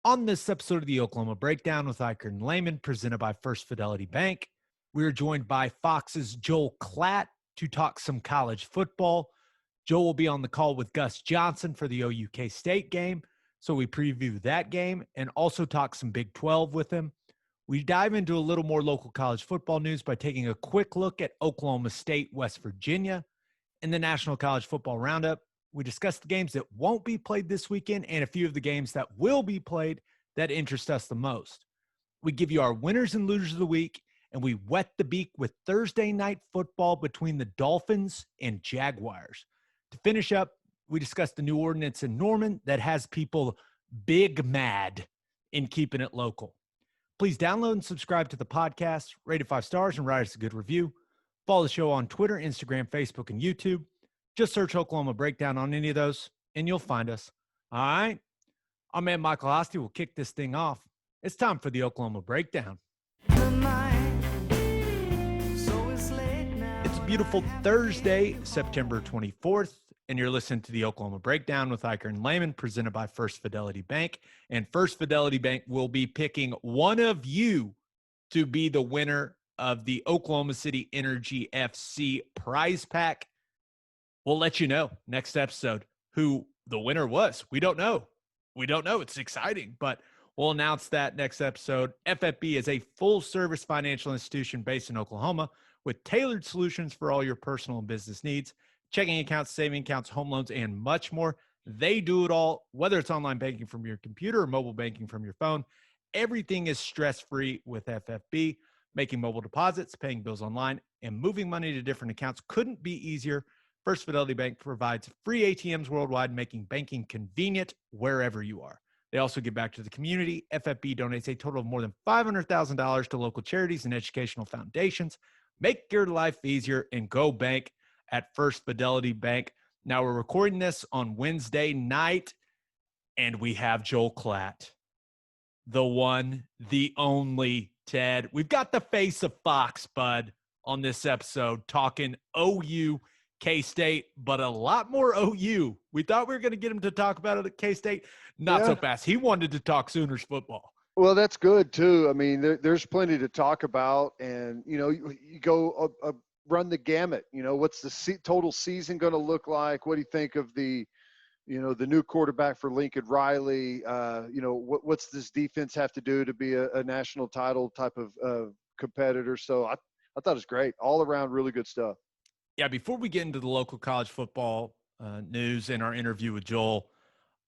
On this episode of the Oklahoma Breakdown with Ikard and Lehman, presented by First Fidelity Bank, we are joined by Fox's Joel Klatt to talk some college football. Joel will be on the call with Gus Johnson for the OU State game, so we preview that game and also talk some Big 12 with him. We dive into a little more local college football news by taking a quick look at Oklahoma State, West Virginia. In the National College Football Roundup, we discuss the games that won't be played this weekend and a few of the games that will be played that interest us the most. We give you our winners and losers of the week, and we wet the beak with Thursday night football between the Dolphins and Jaguars. To finish up, we discuss the new ordinance in Norman that has people big mad in keeping it local. Please download and subscribe to the podcast, rate it 5 stars, and write us a good review. Follow the show on Twitter, Instagram, Facebook, and YouTube. Just search Oklahoma Breakdown on any of those, and you'll find us. All right? Our man Michael Hosty will kick this thing off. It's time for the Oklahoma Breakdown. It's a beautiful Thursday, September 24th, and you're listening to the Oklahoma Breakdown with Ikard and Lehman, presented by First Fidelity Bank. And First Fidelity Bank will be picking one of you to be the winner of the Oklahoma City Energy FC prize pack. We'll let you know next episode who the winner was. We don't know. It's exciting, but we'll announce that next episode. FFB is a full-service financial institution based in Oklahoma with tailored solutions for all your personal and business needs, checking accounts, saving accounts, home loans, and much more. They do it all, whether it's online banking from your computer or mobile banking from your phone. Everything is stress-free with FFB. Making mobile deposits, paying bills online, and moving money to different accounts couldn't be easier. First Fidelity Bank provides free ATMs worldwide, making banking convenient wherever you are. They also give back to the community. FFB donates a total of more than $500,000 to local charities and educational foundations. Make your life easier and go bank at First Fidelity Bank. Now, we're recording this on Wednesday night, and we have Joel Klatt, the one, the only Ted. We've got the face of Fox, bud, on this episode, talking OU, K-State, but a lot more OU. We thought we were going to get him to talk about it at K-State. Not so fast. He wanted to talk Sooners football. Well, that's good, too. I mean, there's plenty to talk about. And, you go run the gamut. What's the total season going to look like? What do you think of the new quarterback for Lincoln Riley? What's this defense have to do to be a national title type of competitor? So I thought it was great. All around, really good stuff. Yeah, before we get into the local college football news and our interview with Joel,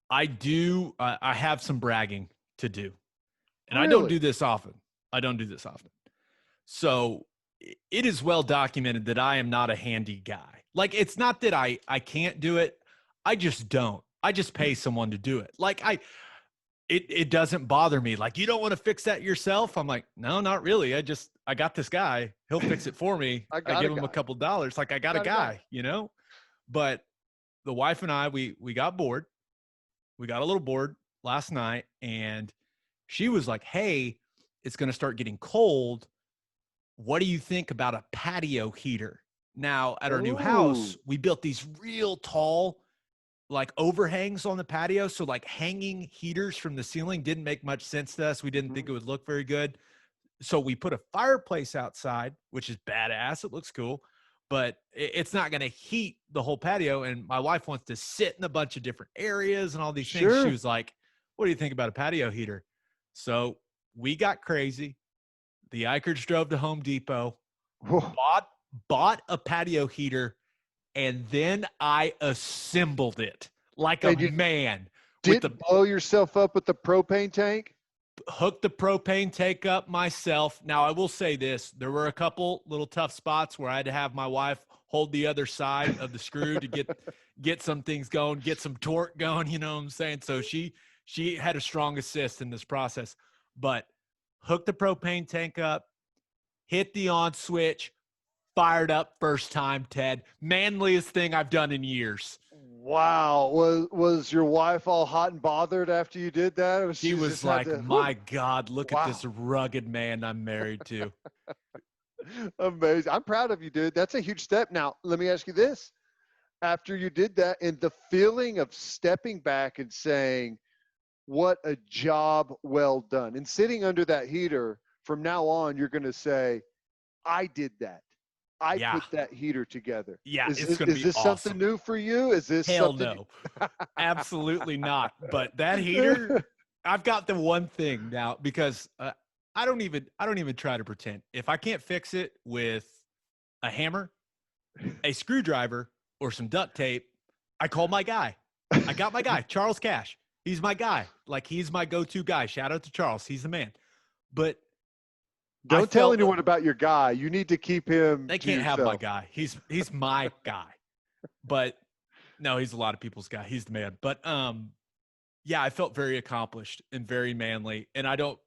I have some bragging to do. And really? I don't do this often. So it is well documented that I am not a handy guy. Like, it's not that I can't do it. I just don't. I just pay someone to do it. Like, it doesn't bother me. Like, you don't want to fix that yourself? I'm like, no, not really. I got this guy. He'll fix it for me. I give him a couple dollars. Like, I got a guy, But the wife and I, we got bored. We got a little bored last night, and she was like, hey, it's going to start getting cold. What do you think about a patio heater? Now, at our new house, we built these real tall, like, overhangs on the patio. So, like, hanging heaters from the ceiling didn't make much sense to us. We didn't think it would look very good. So we put a fireplace outside, which is badass. It looks cool, but it's not going to heat the whole patio. And my wife wants to sit in a bunch of different areas and all these things. She was like, what do you think about a patio heater? So we got crazy. The Ikards drove to Home Depot, bought a patio heater, and then I assembled it like a man. Did blow yourself up with the propane tank? Hooked the propane tank up myself. Now, I will say this. There were a couple little tough spots where I had to have my wife hold the other side of the screw to get some things going, get some torque going, you know what I'm saying? So she had a strong assist in this process. But hooked the propane tank up, hit the on switch, fired up first time, Ted. Manliest thing I've done in years. Wow. Was your wife all hot and bothered after you did that? She was like, my God, look at this rugged man I'm married to. Amazing. I'm proud of you, dude. That's a huge step. Now, let me ask you this. After you did that, and the feeling of stepping back and saying, what a job well done. And sitting under that heater, from now on, you're going to say, I did that. I Yeah. put that heater together. Yeah, Is it's this, going to is be this something awesome. new for you? Is this Hell something? no. Absolutely not. But that heater, I've got the one thing now because I don't even try to pretend. If I can't fix it with a hammer, a screwdriver, or some duct tape, I call my guy. I got my guy, Charles Cash. He's my guy. Like, he's my go-to guy. Shout out to Charles. He's the man. But Don't tell anyone about your guy. You need to keep him they to can't have my yourself. guy. He's my guy. But no, he's a lot of people's guy. He's the man. But yeah, I felt very accomplished and very manly. And I don't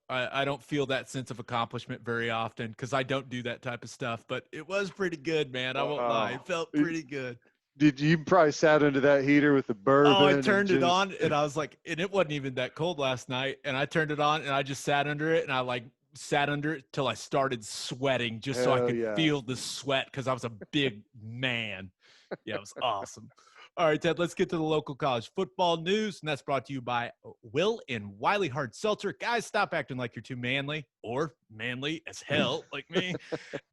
feel that sense of accomplishment very often because I don't do that type of stuff. But it was pretty good, man. I won't lie. It felt pretty good. Did you probably sat under that heater with the bourbon? Oh, I turned it on and I was like, and it wasn't even that cold last night. And I turned it on and I just sat under it and I like sat under it till I started sweating just so I could feel the sweat because I was a big man. Yeah, it was awesome. All right, Ted, let's get to the local college football news. And that's brought to you by Will and Wiley Hard Seltzer. Guys, stop acting like you're too manly or manly as hell like me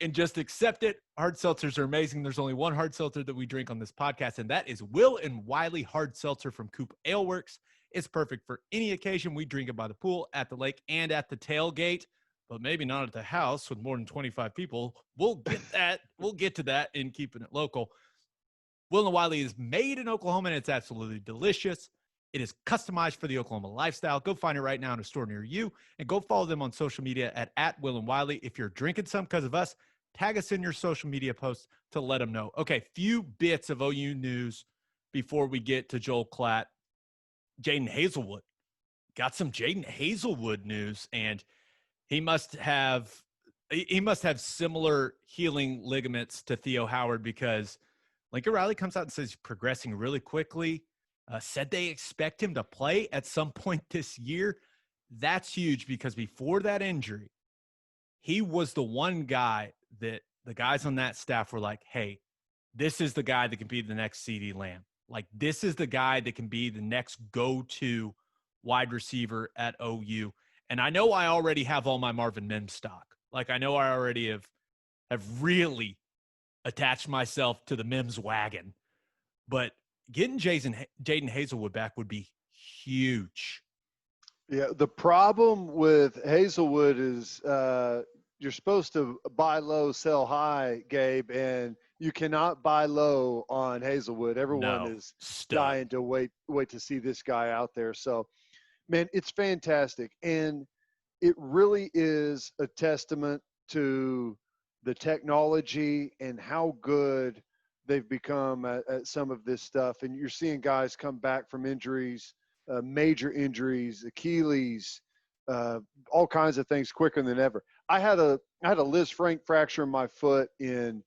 and just accept it. Hard seltzers are amazing. There's only one hard seltzer that we drink on this podcast, and that is Will and Wiley Hard Seltzer from Coop Ale Works. It's perfect for any occasion. We drink it by the pool, at the lake, and at the tailgate, but maybe not at the house with more than 25 people. We'll get that. We'll get to that in Keeping It Local. Will and Wiley is made in Oklahoma, and it's absolutely delicious. It is customized for the Oklahoma lifestyle. Go find it right now in a store near you, and go follow them on social media at Will and Wiley. If you're drinking some because of us, tag us in your social media posts to let them know. Okay, few bits of OU news before we get to Joel Klatt. Jaden Hazelwood. Got some Jaden Hazelwood news, and he must have similar healing ligaments to Theo Howard because Lincoln Riley comes out and says he's progressing really quickly, said they expect him to play at some point this year. That's huge because before that injury, he was the one guy that the guys on that staff were like, hey, this is the guy that can be the next CeeDee Lamb. Like, this is the guy that can be the next go-to wide receiver at OU. And I know I already have all my Marvin Mims stock. Like, I know I already have really attach myself to the Mims wagon, but getting Jaden Hazelwood back would be huge. Yeah, the problem with Hazelwood is you're supposed to buy low, sell high, Gabe, and you cannot buy low on Hazelwood. Everyone is dying to wait to see this guy out there. So, man, it's fantastic, and it really is a testament to the technology and how good they've become at some of this stuff. And you're seeing guys come back from injuries, major injuries, Achilles, all kinds of things quicker than ever. I had a Liz Frank fracture in my foot in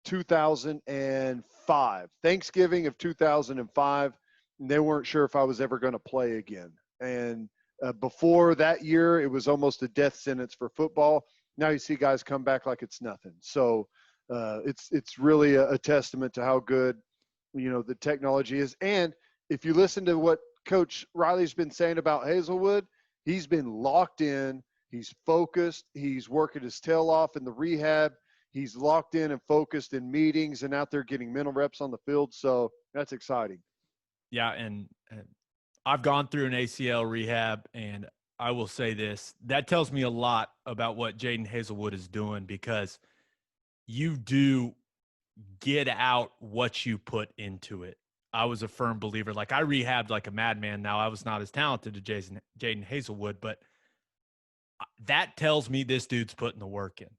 2005, Thanksgiving of 2005. And they weren't sure if I was ever going to play again. And before that year, it was almost a death sentence for football. Now you see guys come back like it's nothing. So it's really a testament to how good, the technology is. And if you listen to what Coach Riley's been saying about Hazelwood, he's been locked in. He's focused. He's working his tail off in the rehab. He's locked in and focused in meetings and out there getting mental reps on the field. So that's exciting. Yeah, and I've gone through an ACL rehab, and I will say this. That tells me a lot about what Jaden Hazelwood is doing because you do get out what you put into it. I was a firm believer. Like, I rehabbed like a madman. Now, I was not as talented as Jaden Hazelwood, but that tells me this dude's putting the work in,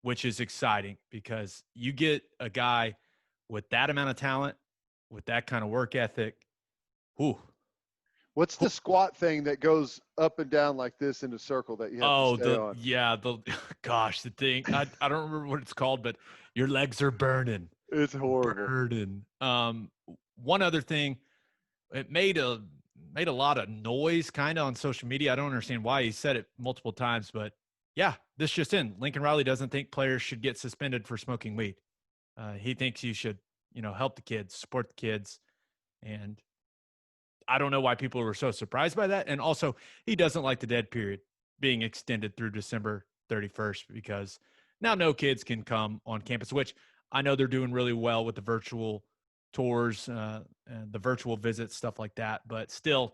which is exciting because you get a guy with that amount of talent, with that kind of work ethic. Whew. What's the squat thing that goes up and down like this in a circle that you have to stay on? The thing. I don't remember what it's called, but your legs are burning. It's horrible. Burning. One other thing, it made a lot of noise kind of on social media. I don't understand why he said it multiple times, but yeah, this just in. Lincoln Riley doesn't think players should get suspended for smoking weed. He thinks you should, help the kids, support the kids. And I don't know why people were so surprised by that. And also, he doesn't like the dead period being extended through December 31st because now no kids can come on campus, which I know they're doing really well with the virtual tours, and the virtual visits, stuff like that. But still,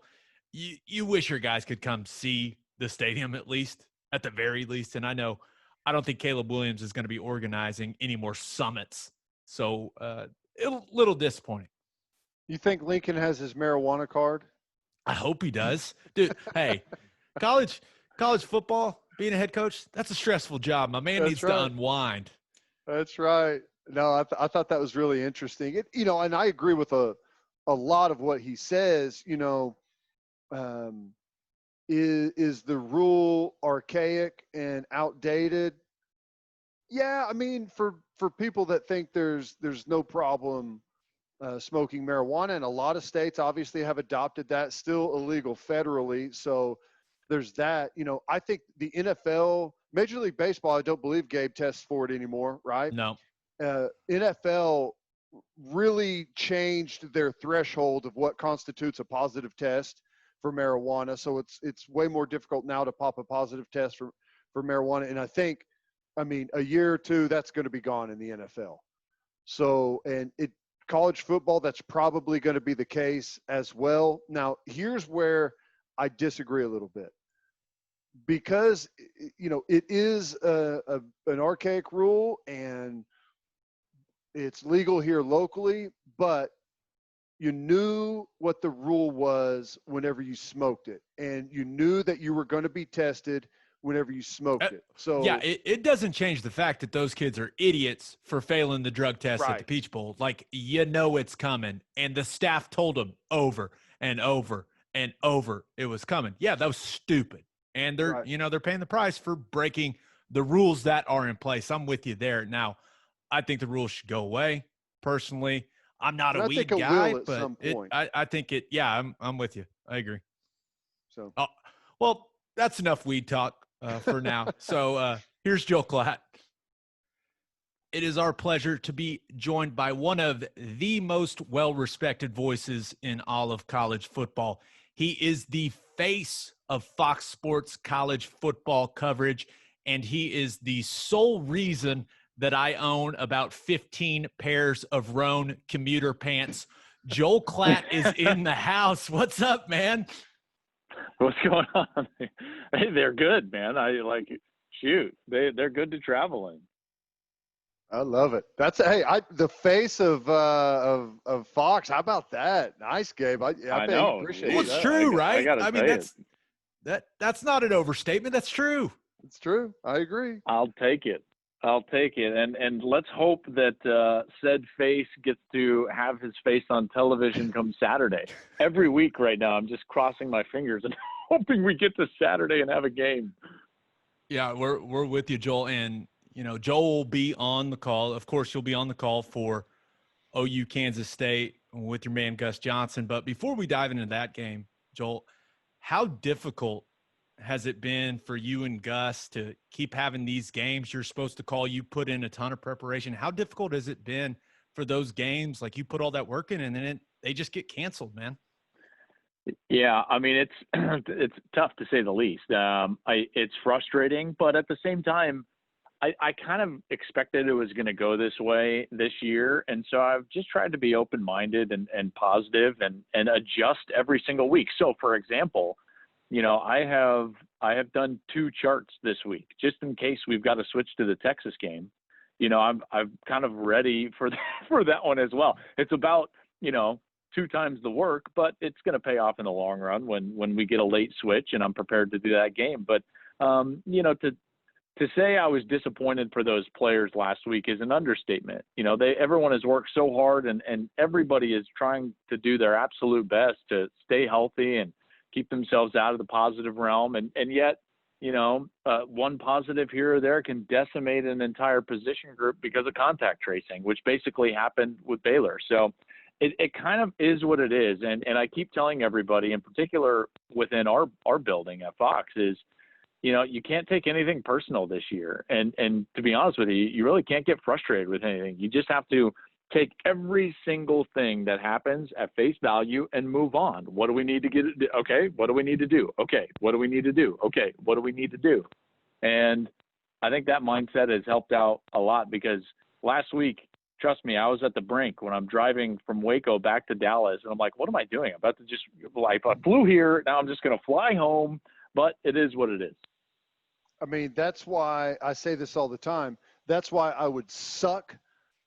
you wish your guys could come see the stadium at the very least. And I don't think Caleb Williams is going to be organizing any more summits. So a little disappointing. You think Lincoln has his marijuana card? I hope he does. Dude, hey, college football, being a head coach, that's a stressful job. My man needs to unwind. That's right. No, I thought that was really interesting. And I agree with a lot of what he says. Is the rule archaic and outdated? Yeah, I mean, for people that think there's no problem smoking marijuana, and a lot of states obviously have adopted that, still illegal federally. So there's that. I think the NFL, Major League Baseball, I don't believe Gabe tests for it anymore, right? No. NFL really changed their threshold of what constitutes a positive test for marijuana. So it's way more difficult now to pop a positive test for marijuana. And I think, a year or two, that's going to be gone in the NFL. So, college football, that's probably going to be the case as well. Now, here's where I disagree a little bit. Because, it is an archaic rule and it's legal here locally, but you knew what the rule was whenever you smoked it, and you knew that you were going to be tested whenever you smoked it. So yeah, it doesn't change the fact that those kids are idiots for failing the drug test at the Peach Bowl. Like, it's coming, and the staff told them over and over and over it was coming. Yeah, that was stupid, and they're they're paying the price for breaking the rules that are in place. I'm with you there. Now, I think the rules should go away. Personally, I'm not a weed guy, but I think it. Yeah, I'm with you. I agree. So, well, that's enough weed talk for now. So here's Joel Klatt. It is our pleasure to be joined by one of the most well-respected voices in all of college football. He is the face of Fox Sports college football coverage, and he is the sole reason that I own about 15 pairs of Roan commuter pants. Joel Klatt is in the house. What's up, man? What's going on? Hey, they're good, man. They're good to travel in. I love it. The face of Fox. How about that? Nice, Gabe. I know. Appreciate well, it's that. True, right? I mean, that's not an overstatement. That's true. It's true. I agree. I'll take it. And let's hope that said face gets to have his face on television come Saturday. Every week right now, I'm just crossing my fingers and hoping we get to Saturday and have a game. Yeah, we're with you, Joel. And, Joel will be on the call. Of course, you'll be on the call for OU Kansas State with your man, Gus Johnson. But before we dive into that game, Joel, how difficult has it been for you and Gus to keep having these games you're supposed to call? You put in a ton of preparation. How difficult has it been for those games? Like, you put all that work in and then they just get canceled, man. Yeah, I mean, it's tough to say the least. It's frustrating, but at the same time, I kind of expected it was going to go this way this year. And so I've just tried to be open-minded and positive and adjust every single week. So, for example, I have done 2 charts this week, just in case we've got to switch to the Texas game. I'm kind of ready for that one as well. It's about, 2 times the work, but it's going to pay off in the long run when we get a late switch, and I'm prepared to do that game. But, to say I was disappointed for those players last week is an understatement. Everyone has worked so hard and everybody is trying to do their absolute best to stay healthy and keep themselves out of the positive realm. And yet, one positive here or there can decimate an entire position group because of contact tracing, which basically happened with Baylor. So it kind of is what it is. And I keep telling everybody, in particular within our building at Fox, is, you can't take anything personal this year. And to be honest with you, you really can't get frustrated with anything. You just have to take every single thing that happens at face value and move on. What do we need to get? Okay, what do we need to do? Okay, what do we need to do? Okay, what do we need to do? And I think that mindset has helped out a lot because last week, trust me, I was at the brink when I'm driving from Waco back to Dallas, and I'm like, what am I doing? I'm about to just, like, I flew here, now I'm just going to fly home, but it is what it is. I mean, that's why I say this all the time. That's why I would suck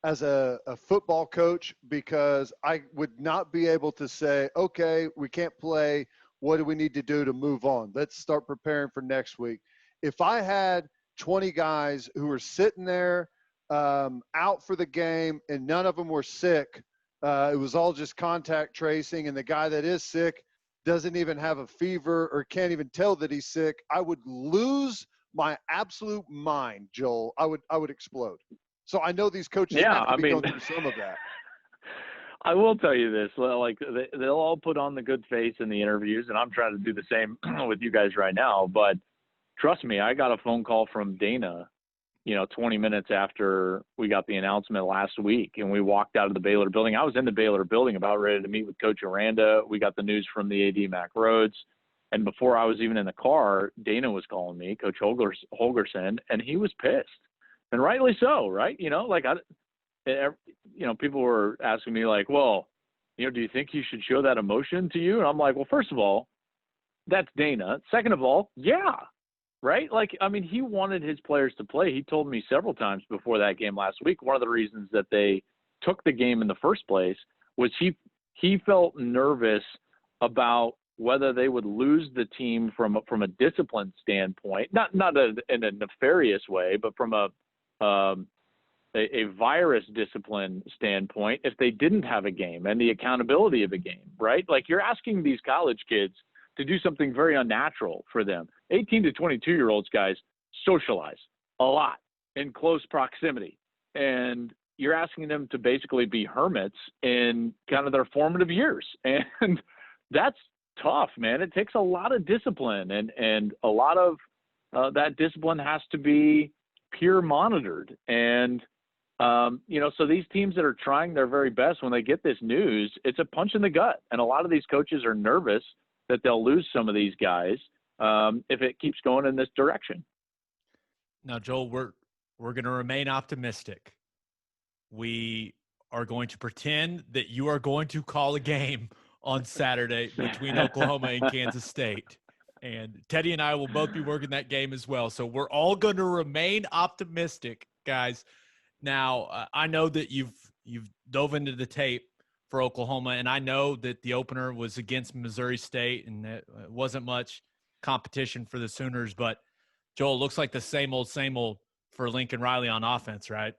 as a football coach, because I would not be able to say, okay, we can't play. What do we need to do to move on? Let's start preparing for next week. If I had 20 guys who were sitting there out for the game and none of them were sick, it was all just contact tracing, and the guy that is sick doesn't even have a fever or can't even tell that he's sick, I would lose my absolute mind, Joel. I would explode. So I know these coaches have to be going through some of that. I will tell you this, like they'll all put on the good face in the interviews, and I'm trying to do the same with you guys right now. But trust me, I got a phone call from Dana, 20 minutes after we got the announcement last week, and we walked out of the Baylor building. I was in the Baylor building about ready to meet with Coach Aranda. We got the news from the AD Mac Rhodes. And before I was even in the car, Dana was calling me, Coach Holgerson, and he was pissed. And rightly so, right? People were asking me like, well, do you think you should show that emotion to you? And I'm like, well, first of all, that's Dana. Second of all, yeah, right? He wanted his players to play. He told me several times before that game last week, one of the reasons that they took the game in the first place was he felt nervous about whether they would lose the team from a discipline standpoint, not in a nefarious way, but from a virus discipline standpoint, if they didn't have a game and the accountability of a game, right? Like, you're asking these college kids to do something very unnatural for them. 18 to 22-year-olds, guys, socialize a lot in close proximity. And you're asking them to basically be hermits in kind of their formative years. And that's tough, man. It takes a lot of discipline, and a lot of that discipline has to be peer monitored. And, so these teams that are trying their very best, when they get this news, it's a punch in the gut. And a lot of these coaches are nervous that they'll lose some of these guys if it keeps going in this direction. Now, Joel, we're going to remain optimistic. We are going to pretend that you are going to call a game on Saturday between Oklahoma and Kansas State. And Teddy and I will both be working that game as well. So we're all going to remain optimistic, guys. Now, I know that you've dove into the tape for Oklahoma, and I know that the opener was against Missouri State, and it wasn't much competition for the Sooners. But, Joel, it looks like the same old for Lincoln Riley on offense, right?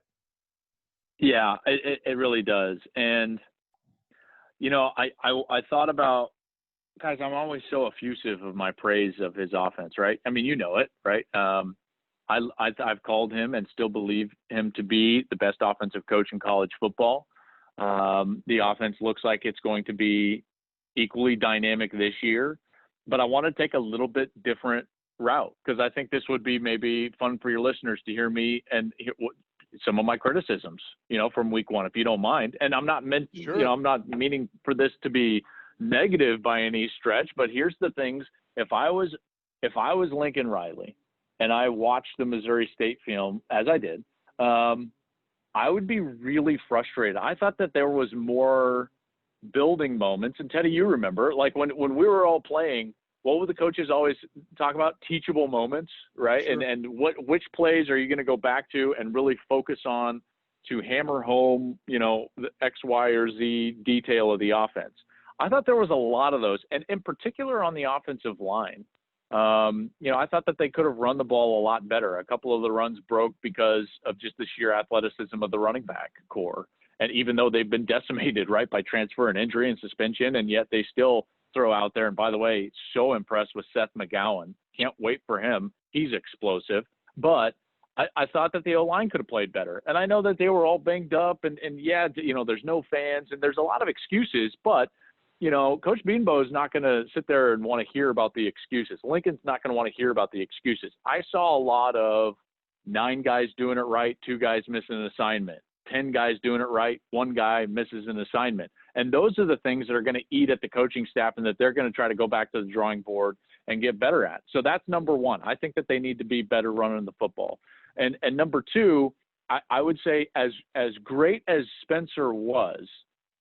Yeah, it really does. And, I thought about, guys, I'm always so effusive of my praise of his offense, right? I mean, you know it, right? I've called him and still believe him to be the best offensive coach in college football. The offense looks like it's going to be equally dynamic this year, but I want to take a little bit different route, because I think this would be maybe fun for your listeners to hear me and hear some of my criticisms, from week one, if you don't mind. And I'm not Sure. I'm not meaning for this to be negative by any stretch, but here's the things. If I was Lincoln Riley and I watched the Missouri State film, as I did, I would be really frustrated. I thought that there was more building moments. And Teddy, you remember, like when we were all playing, what would the coaches always talk about? Teachable moments, right? Sure. And which plays are you going to go back to and really focus on to hammer home, the X, Y, or Z detail of the offense? I thought there was a lot of those, and in particular on the offensive line. I thought that they could have run the ball a lot better. A couple of the runs broke because of just the sheer athleticism of the running back core. And even though they've been decimated, right, by transfer and injury and suspension, and yet they still throw out there. And by the way, so impressed with Seth McGowan. Can't wait for him. He's explosive. But I thought that the O-line could have played better. And I know that they were all banged up, and yeah, there's no fans, and there's a lot of excuses, but Coach Beanbo is not going to sit there and want to hear about the excuses. Lincoln's not going to want to hear about the excuses. I saw a lot of 9 guys doing it right, 2 guys missing an assignment. 10 guys doing it right, one guy misses an assignment. And those are the things that are going to eat at the coaching staff and that they're going to try to go back to the drawing board and get better at. So that's number one. I think that they need to be better running the football. And number two, I would say as great as Spencer was,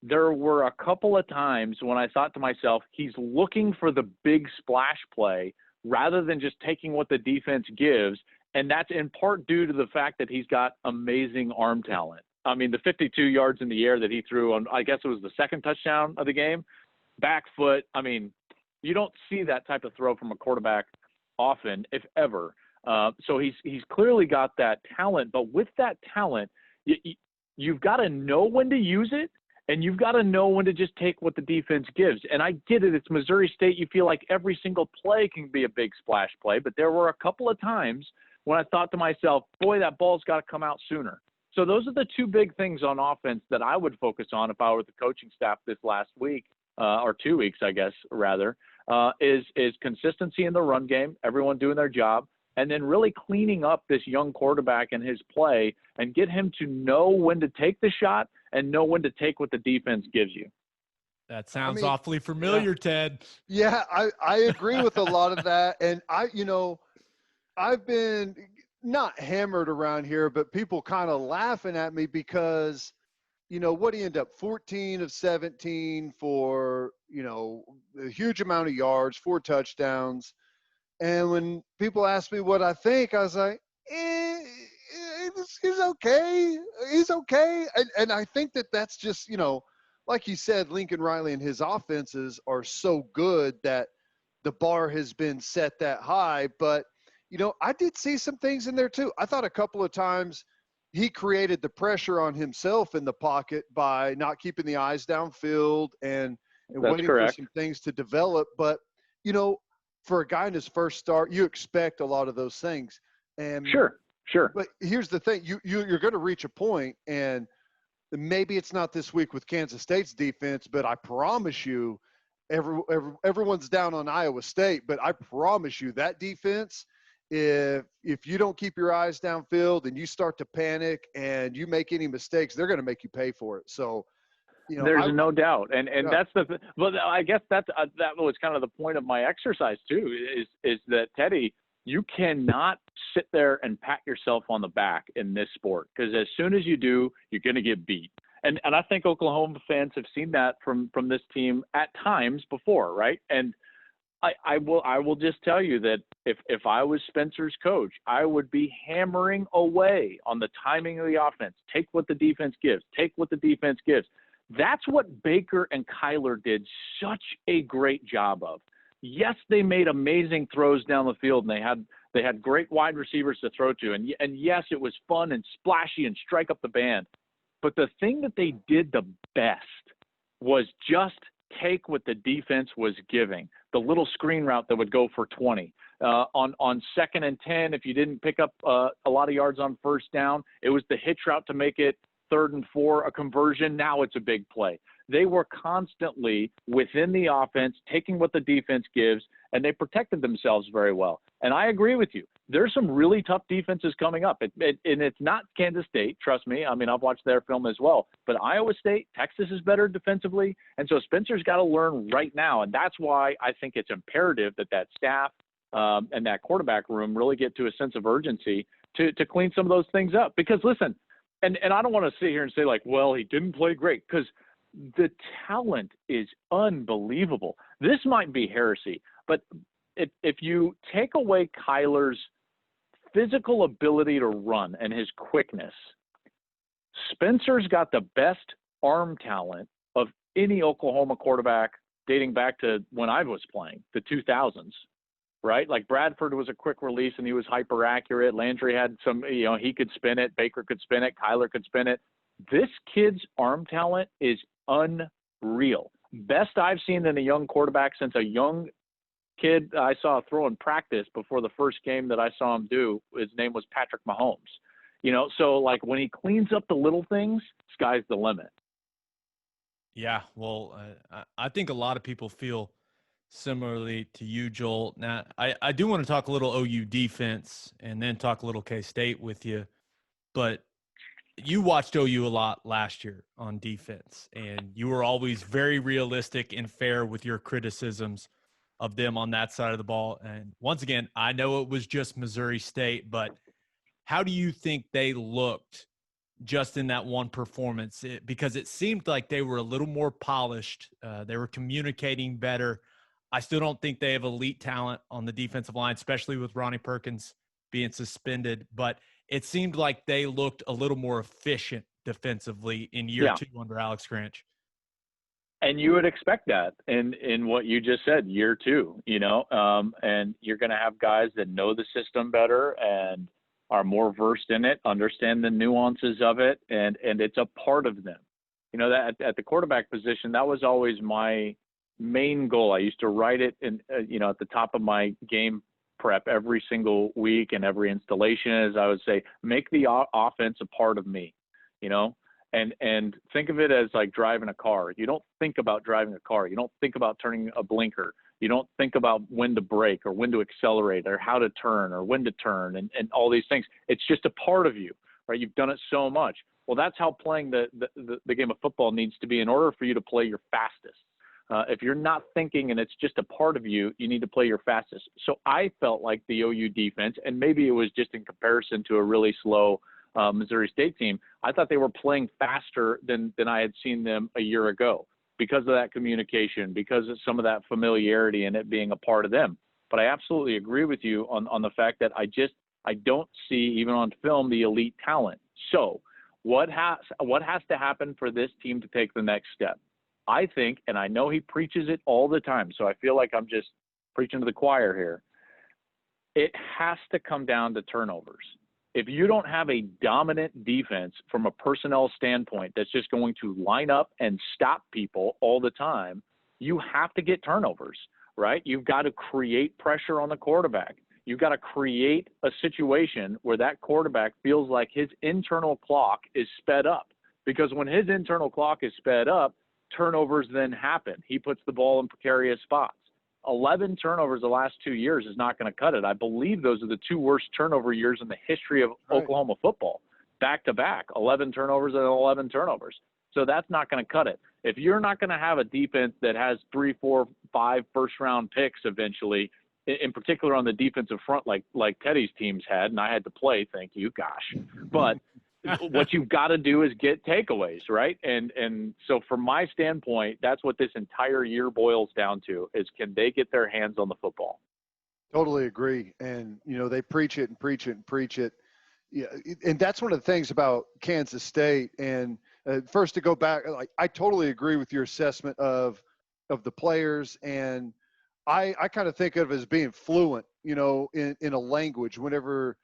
there were a couple of times when I thought to myself, he's looking for the big splash play rather than just taking what the defense gives. And that's in part due to the fact that he's got amazing arm talent. I mean, the 52 yards in the air that he threw on, I guess it was the second touchdown of the game, back foot. I mean, you don't see that type of throw from a quarterback often, if ever. So he's clearly got that talent. But with that talent, you've got to know when to use it, and you've got to know when to just take what the defense gives. And I get it. It's Missouri State. You feel like every single play can be a big splash play. But there were a couple of times when I thought to myself, boy, that ball's got to come out sooner. So those are the two big things on offense that I would focus on if I were the coaching staff this last week, or 2 weeks, I guess, rather, is consistency in the run game, everyone doing their job, and then really cleaning up this young quarterback and his play and get him to know when to take the shot and know when to take what the defense gives you. That sounds awfully familiar, yeah. Ted. Yeah, I agree with a lot of that. And I've been not hammered around here, but people kind of laughing at me because, what he ended up 14 of 17 for, a huge amount of yards, 4 touchdowns. And when people ask me what I think, I was like, he's okay. He's okay. And I think that's just, like you said, Lincoln Riley and his offenses are so good that the bar has been set that high. But, I did see some things in there too. I thought a couple of times he created the pressure on himself in the pocket by not keeping the eyes downfield and waiting for some things to develop. But, for a guy in his first start, you expect a lot of those things. And Sure. But here's the thing: you're going to reach a point, and maybe it's not this week with Kansas State's defense, but I promise you, everyone's down on Iowa State. But I promise you that defense, if you don't keep your eyes downfield and you start to panic and you make any mistakes, they're going to make you pay for it. So. There's no doubt, and that's well, I guess that was kind of the point of my exercise too. Is that Teddy, you cannot sit there and pat yourself on the back in this sport, because as soon as you do, you're going to get beat. And I think Oklahoma fans have seen that from this team at times before, right? And I will just tell you that if I was Spencer's coach, I would be hammering away on the timing of the offense. Take what the defense gives. Take what the defense gives. That's what Baker and Kyler did such a great job of. Yes, they made amazing throws down the field, and they had great wide receivers to throw to. And yes, it was fun and splashy and strike up the band. But the thing that they did the best was just take what the defense was giving. The little screen route that would go for 20. On 2nd and 10, if you didn't pick up a lot of yards on first down, it was the hitch route to make it 3rd and 4, a conversion. Now it's a big play. They were constantly within the offense, taking what the defense gives, and they protected themselves very well. And I agree with you. There's some really tough defenses coming up. And it's not Kansas State, trust me. I mean, I've watched their film as well. But Iowa State, Texas is better defensively. And so Spencer's got to learn right now. And that's why I think it's imperative that staff and that quarterback room really get to a sense of urgency to clean some of those things up. Because, listen, and I don't want to sit here and say, like, well, he didn't play great, because the talent is unbelievable. This might be heresy, but if you take away Kyler's physical ability to run and his quickness, Spencer's got the best arm talent of any Oklahoma quarterback dating back to when I was playing, the 2000s. Right? Like Bradford was a quick release and he was hyper accurate. Landry had some, he could spin it. Baker could spin it. Kyler could spin it. This kid's arm talent is unreal. Best I've seen in a young quarterback since a young kid I saw throw in practice before the first game that I saw him do. His name was Patrick Mahomes. So like when he cleans up the little things, sky's the limit. Yeah. Well, I think a lot of people feel similarly to you, Joel. Now, I do want to talk a little OU defense and then talk a little K-State with you. But You watched OU a lot last year on defense, and you were always very realistic and fair with your criticisms of them on that side of the ball. And once again, I know it was just Missouri State, but how do you think they looked just in that one performance? Because it seemed like they were a little more polished. They were communicating better. I still don't think they have elite talent on the defensive line, especially with Ronnie Perkins being suspended. But it seemed like they looked a little more efficient defensively in year two under Alex Granch. And you would expect that in what you just said, year two, and you're going to have guys that know the system better and are more versed in it, understand the nuances of it, and it's a part of them. That at the quarterback position, that was always my main goal. I used to write it at the top of my game prep every single week and every installation, as I would say, make the offense a part of me, and think of it as like driving a car. You don't think about driving a car. You don't think about turning a blinker. You don't think about when to brake or when to accelerate or how to turn or when to turn and all these things. It's just a part of you, right? You've done it so much. Well, that's how playing the game of football needs to be in order for you to play your fastest. If you're not thinking and it's just a part of you, you need to play your fastest. So I felt like the OU defense, and maybe it was just in comparison to a really slow Missouri State team, I thought they were playing faster than I had seen them a year ago because of that communication, because of some of that familiarity and it being a part of them. But I absolutely agree with you on the fact that I don't see, even on film, the elite talent. So what has to happen for this team to take the next step? I think, and I know he preaches it all the time, so I feel like I'm just preaching to the choir here. It has to come down to turnovers. If you don't have a dominant defense from a personnel standpoint that's just going to line up and stop people all the time, you have to get turnovers, right? You've got to create pressure on the quarterback. You've got to create a situation where that quarterback feels like his internal clock is sped up. Because when his internal clock is sped up, turnovers then happen. He puts the ball in precarious spots. 11 turnovers the last 2 years is not going to cut it. I believe those are the two worst turnover years in the history of Oklahoma football, back to back, 11 turnovers and 11 turnovers. So that's not going to cut it. If you're not going to have a defense that has 3, 4, 5 first-round picks eventually, in particular on the defensive front like Teddy's teams had, and I had to play, thank you, gosh. But what you've got to do is get takeaways, right? And so from my standpoint, that's what this entire year boils down to is can they get their hands on the football? Totally agree. And, they preach it and preach it and preach it. Yeah, and that's one of the things about Kansas State. And first to go back, I totally agree with your assessment of the players. And I kind of think of it as being fluent, in a language whenever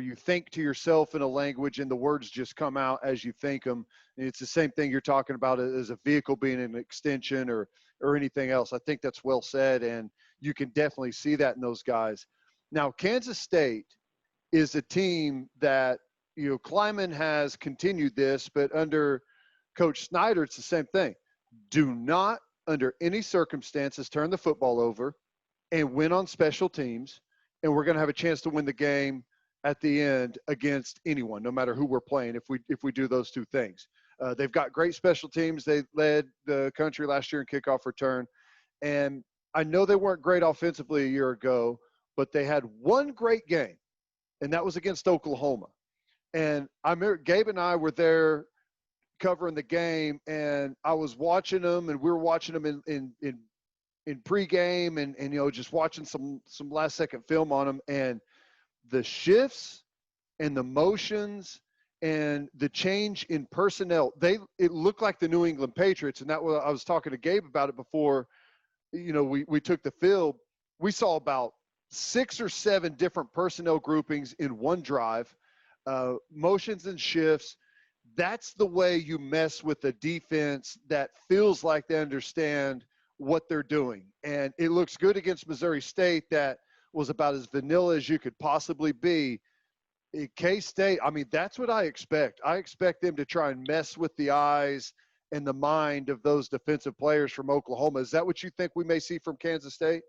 you think to yourself in a language and the words just come out as you think them. And it's the same thing you're talking about as a vehicle being an extension or anything else. I think that's well said, and you can definitely see that in those guys. Now, Kansas State is a team that, Kleiman has continued this, but under Coach Snyder, it's the same thing. Do not, under any circumstances, turn the football over and win on special teams, and we're going to have a chance to win the game at the end against anyone, no matter who we're playing, if we do those two things. They've got great special teams. They led the country last year in kickoff return. And I know they weren't great offensively a year ago, but they had one great game, and that was against Oklahoma. And I remember Gabe and I were there covering the game, and I was watching them, and we were watching them in pregame and just watching some last-second film on them. And the shifts and the motions and the change in personnel, it looked like the New England Patriots. And that was, I was talking to Gabe about it before, we took the field. We saw about 6 or 7 different personnel groupings in one drive, motions and shifts. That's the way you mess with a defense that feels like they understand what they're doing. And it looks good against Missouri State that was about as vanilla as you could possibly be. K-State, that's what I expect. I expect them to try and mess with the eyes and the mind of those defensive players from Oklahoma. Is that what you think we may see from Kansas State?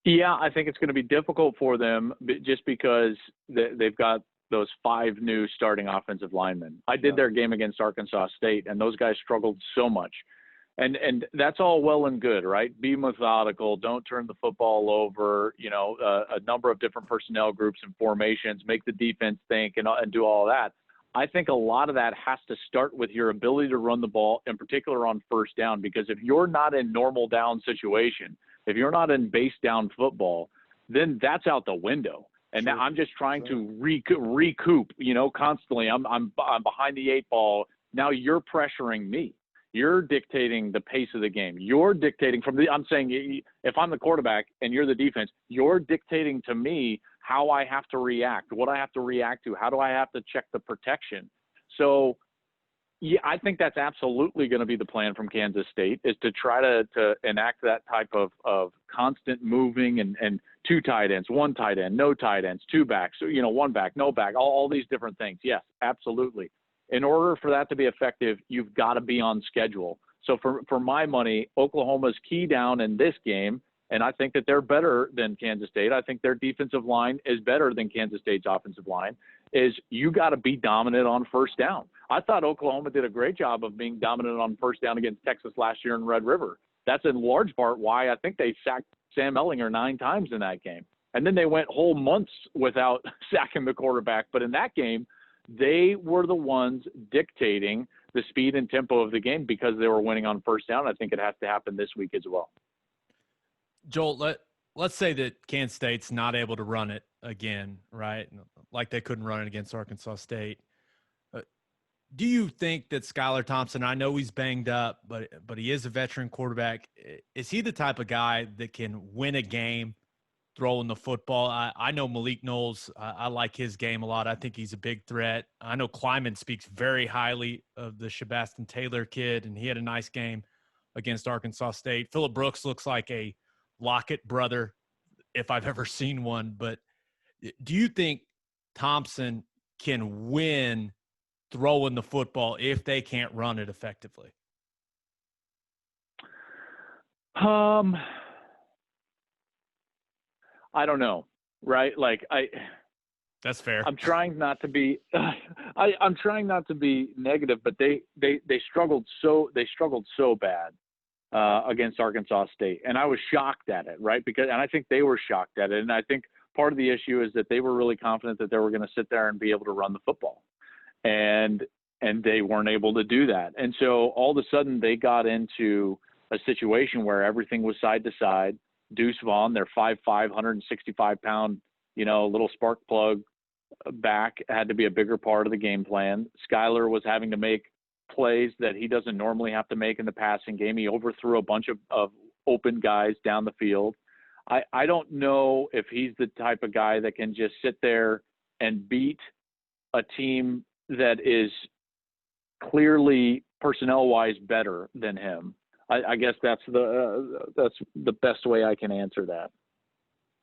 Yeah, I think it's going to be difficult for them just because they've got those 5 new starting offensive linemen. I did their game against Arkansas State, and those guys struggled so much. And that's all well and good, right? Be methodical. Don't turn the football over. A number of different personnel groups and formations. Make the defense think and do all that. I think a lot of that has to start with your ability to run the ball, in particular on first down, because if you're not in normal down situation, if you're not in base down football, then that's out the window. And Sure. now I'm just trying to recoup, constantly. I'm behind the 8 ball. Now you're pressuring me. You're dictating the pace of the game. You're dictating I'm saying if I'm the quarterback and you're the defense, you're dictating to me how I have to react, what I have to react to, how do I have to check the protection. So, yeah, I think that's absolutely going to be the plan from Kansas State, is to try to enact that type of constant moving and 2 tight ends, 1 tight end, no tight ends, 2 backs, 1 back, no back, all these different things. Yes, absolutely. In order for that to be effective, you've got to be on schedule. So for my money, Oklahoma's key down in this game, and I think that they're better than Kansas State. I think their defensive line is better than Kansas State's offensive line, is you got to be dominant on first down. I thought Oklahoma did a great job of being dominant on first down against Texas last year in Red River. That's in large part why I think they sacked Sam Ehlinger 9 times in that game. And then they went whole months without sacking the quarterback. But in that game, they were the ones dictating the speed and tempo of the game because they were winning on first down. I think it has to happen this week as well. Joel, let's say that Kansas State's not able to run it again, right? Like they couldn't run it against Arkansas State. Do you think that Skylar Thompson, I know he's banged up, but he is a veteran quarterback. Is he the type of guy that can win a game throwing the football? I know Malik Knowles. I like his game a lot. I think he's a big threat. I know Kleiman speaks very highly of the Shabastin Taylor kid, and he had a nice game against Arkansas State. Phillip Brooks looks like a Lockett brother, if I've ever seen one. But do you think Thompson can win throwing the football if they can't run it effectively? I don't know, right? That's fair. I'm trying not to be I'm trying not to be negative, but they struggled so bad against Arkansas State, and I was shocked at it, right? And I think they were shocked at it, and I think part of the issue is that they were really confident that they were going to sit there and be able to run the football, and they weren't able to do that, and so all of a sudden they got into a situation where everything was side to side. Deuce Vaughn, their 5'5", 165-pound, little spark plug back, had to be a bigger part of the game plan. Skylar was having to make plays that he doesn't normally have to make in the passing game. He overthrew a bunch of open guys down the field. I don't know if he's the type of guy that can just sit there and beat a team that is clearly personnel-wise better than him. I guess that's the best way I can answer that.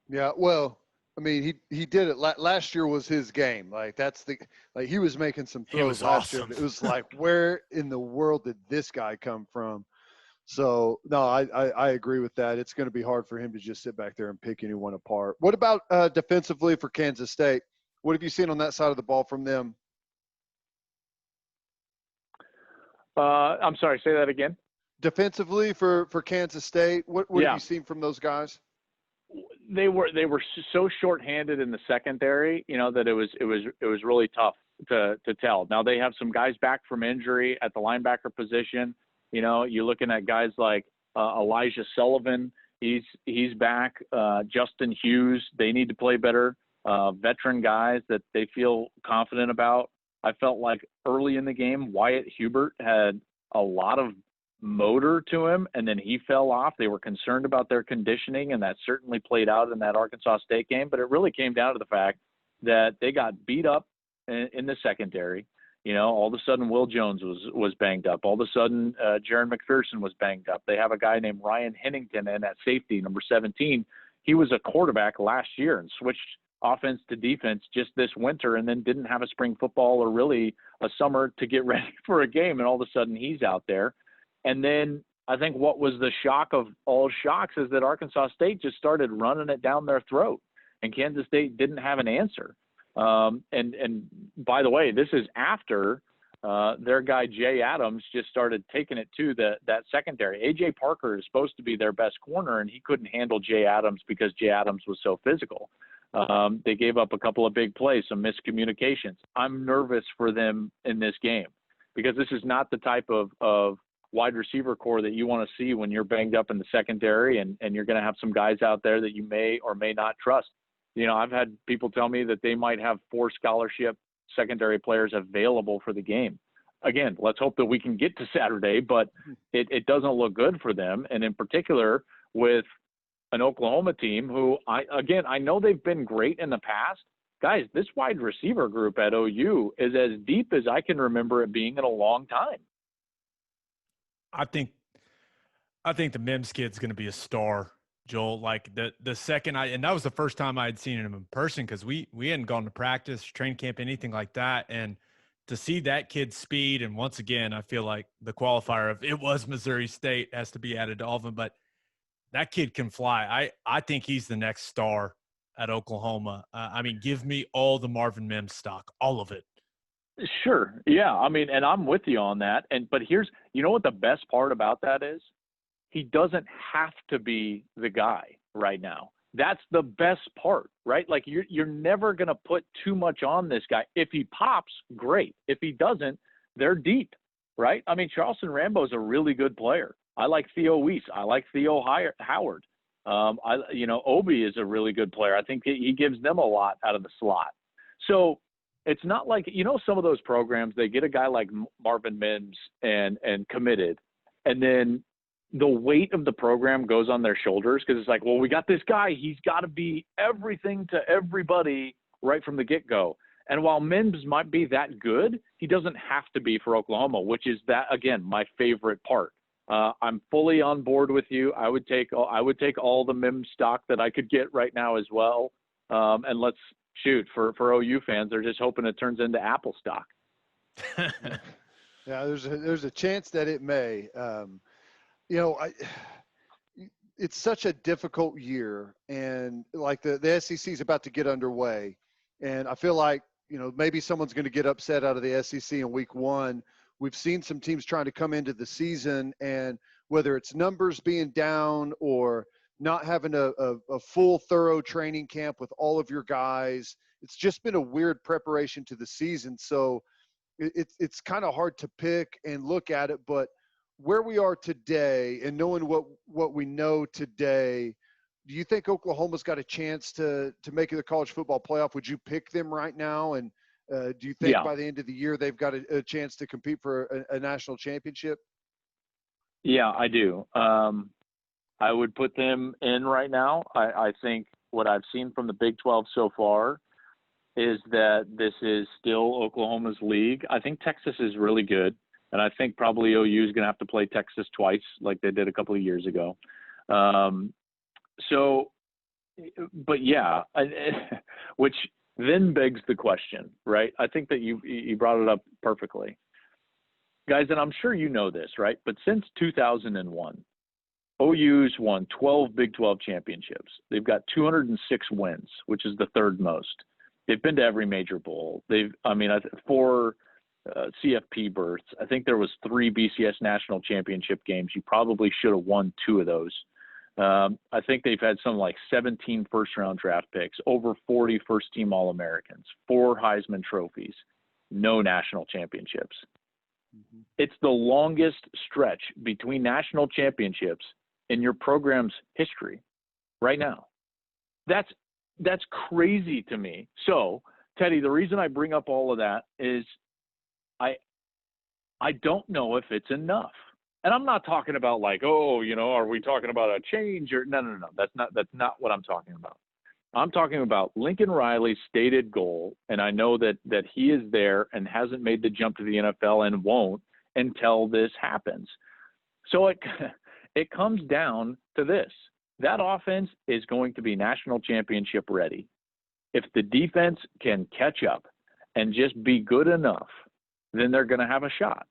Yeah, well, I mean, he did it. Last year was his game. He was making some throws last year. It was like, where in the world did this guy come from? So, no, I agree with that. It's going to be hard for him to just sit back there and pick anyone apart. What about defensively for Kansas State? What have you seen on that side of the ball from them? I'm sorry, say that again. Defensively for Kansas State, what have you seen from those guys? They were so shorthanded in the secondary, that it was really tough to tell. Now they have some guys back from injury at the linebacker position. You're looking at guys like Elijah Sullivan. He's back. Justin Hughes. They need to play better. Veteran guys that they feel confident about. I felt like early in the game, Wyatt Hubert had a lot of motor to him, and then he fell off. They were concerned about their conditioning, and that certainly played out in that Arkansas State game. But it really came down to the fact that they got beat up in the secondary. All of a sudden Will Jones was banged up. All of a sudden Jaron McPherson was banged up. They have a guy named Ryan Hennington in at safety, number 17. He was a quarterback last year and switched offense to defense just this winter, and then didn't have a spring football or really a summer to get ready for a game. And all of a sudden he's out there. And then I think what was the shock of all shocks is that Arkansas State just started running it down their throat, and Kansas State didn't have an answer. And by the way, this is after their guy Jay Adams just started taking it to that secondary. A.J. Parker is supposed to be their best corner, and he couldn't handle Jay Adams because Jay Adams was so physical. They gave up a couple of big plays, some miscommunications. I'm nervous for them in this game because this is not the type of wide receiver core that you want to see when you're banged up in the secondary, and you're going to have some guys out there that you may or may not trust. You know, I've had people tell me that they might have 4 scholarship secondary players available for the game. Again, let's hope that we can get to Saturday, but it doesn't look good for them. And in particular with an Oklahoma team who I know they've been great in the past. Guys, this wide receiver group at OU is as deep as I can remember it being in a long time. I think the Mims kid's going to be a star, Joel. Like the second and that was the first time I had seen him in person because we hadn't gone to practice, training camp, anything like that. And to see that kid's speed, and once again, I feel like the qualifier of it was Missouri State has to be added to all of them, but that kid can fly. I think he's the next star at Oklahoma. I mean, give me all the Marvin Mims stock, all of it. Sure. Yeah. I mean, and I'm with you on that. But here's, you know what the best part about that is? He doesn't have to be the guy right now. That's the best part, right? Like you're never going to put too much on this guy. If he pops, great. If he doesn't, they're deep, right? I mean, Charleston Rambo's a really good player. I like Theo Weiss. I like Theo Howard. Obi is a really good player. I think he gives them a lot out of the slot. So it's not like, some of those programs, they get a guy like Marvin Mims and committed, and then the weight of the program goes on their shoulders because it's like, well, we got this guy. He's got to be everything to everybody right from the get-go. And while Mims might be that good, he doesn't have to be for Oklahoma, which is that, again, my favorite part. I'm fully on board with you. I would take all the Mims stock that I could get right now as well. And let's shoot for OU fans. They're just hoping it turns into Apple stock. Yeah, there's a chance that it may. It's such a difficult year, and like the SEC is about to get underway, and I feel like maybe someone's going to get upset out of the SEC in week 1. We've seen some teams trying to come into the season, and whether it's numbers being down or not having a full, thorough training camp with all of your guys, it's just been a weird preparation to the season. So it's kind of hard to pick and look at it, but where we are today and knowing what we know today, do you think Oklahoma's got a chance to make the college football playoff? Would you pick them right now? And do you think by the end of the year they've got a chance to compete for a national championship? Yeah, I do. I would put them in right now. I think what I've seen from the Big 12 so far is that this is still Oklahoma's league. I think Texas is really good, and I think probably OU is going to have to play Texas twice like they did a couple of years ago. Which then begs the question, right? I think that you brought it up perfectly. Guys, and I'm sure you know this, right? But since 2001, OU's won 12 Big 12 championships. They've got 206 wins, which is the third most. They've been to every major bowl. 4 CFP berths. I think there was 3 BCS national championship games. You probably should have won 2 of those. I think they've had some like 17 first-round draft picks, over 40 first-team All-Americans, 4 Heisman trophies, no national championships. Mm-hmm. It's the longest stretch between national championships in your program's history right now. That's crazy to me. So, Teddy, the reason I bring up all of that is I don't know if it's enough. And I'm not talking about like, are we talking about a change or no. That's not what I'm talking about. I'm talking about Lincoln Riley's stated goal, and I know that he is there and hasn't made the jump to the NFL and won't until this happens. So it comes down to this. That offense is going to be national championship ready. If the defense can catch up and just be good enough, then they're going to have a shot.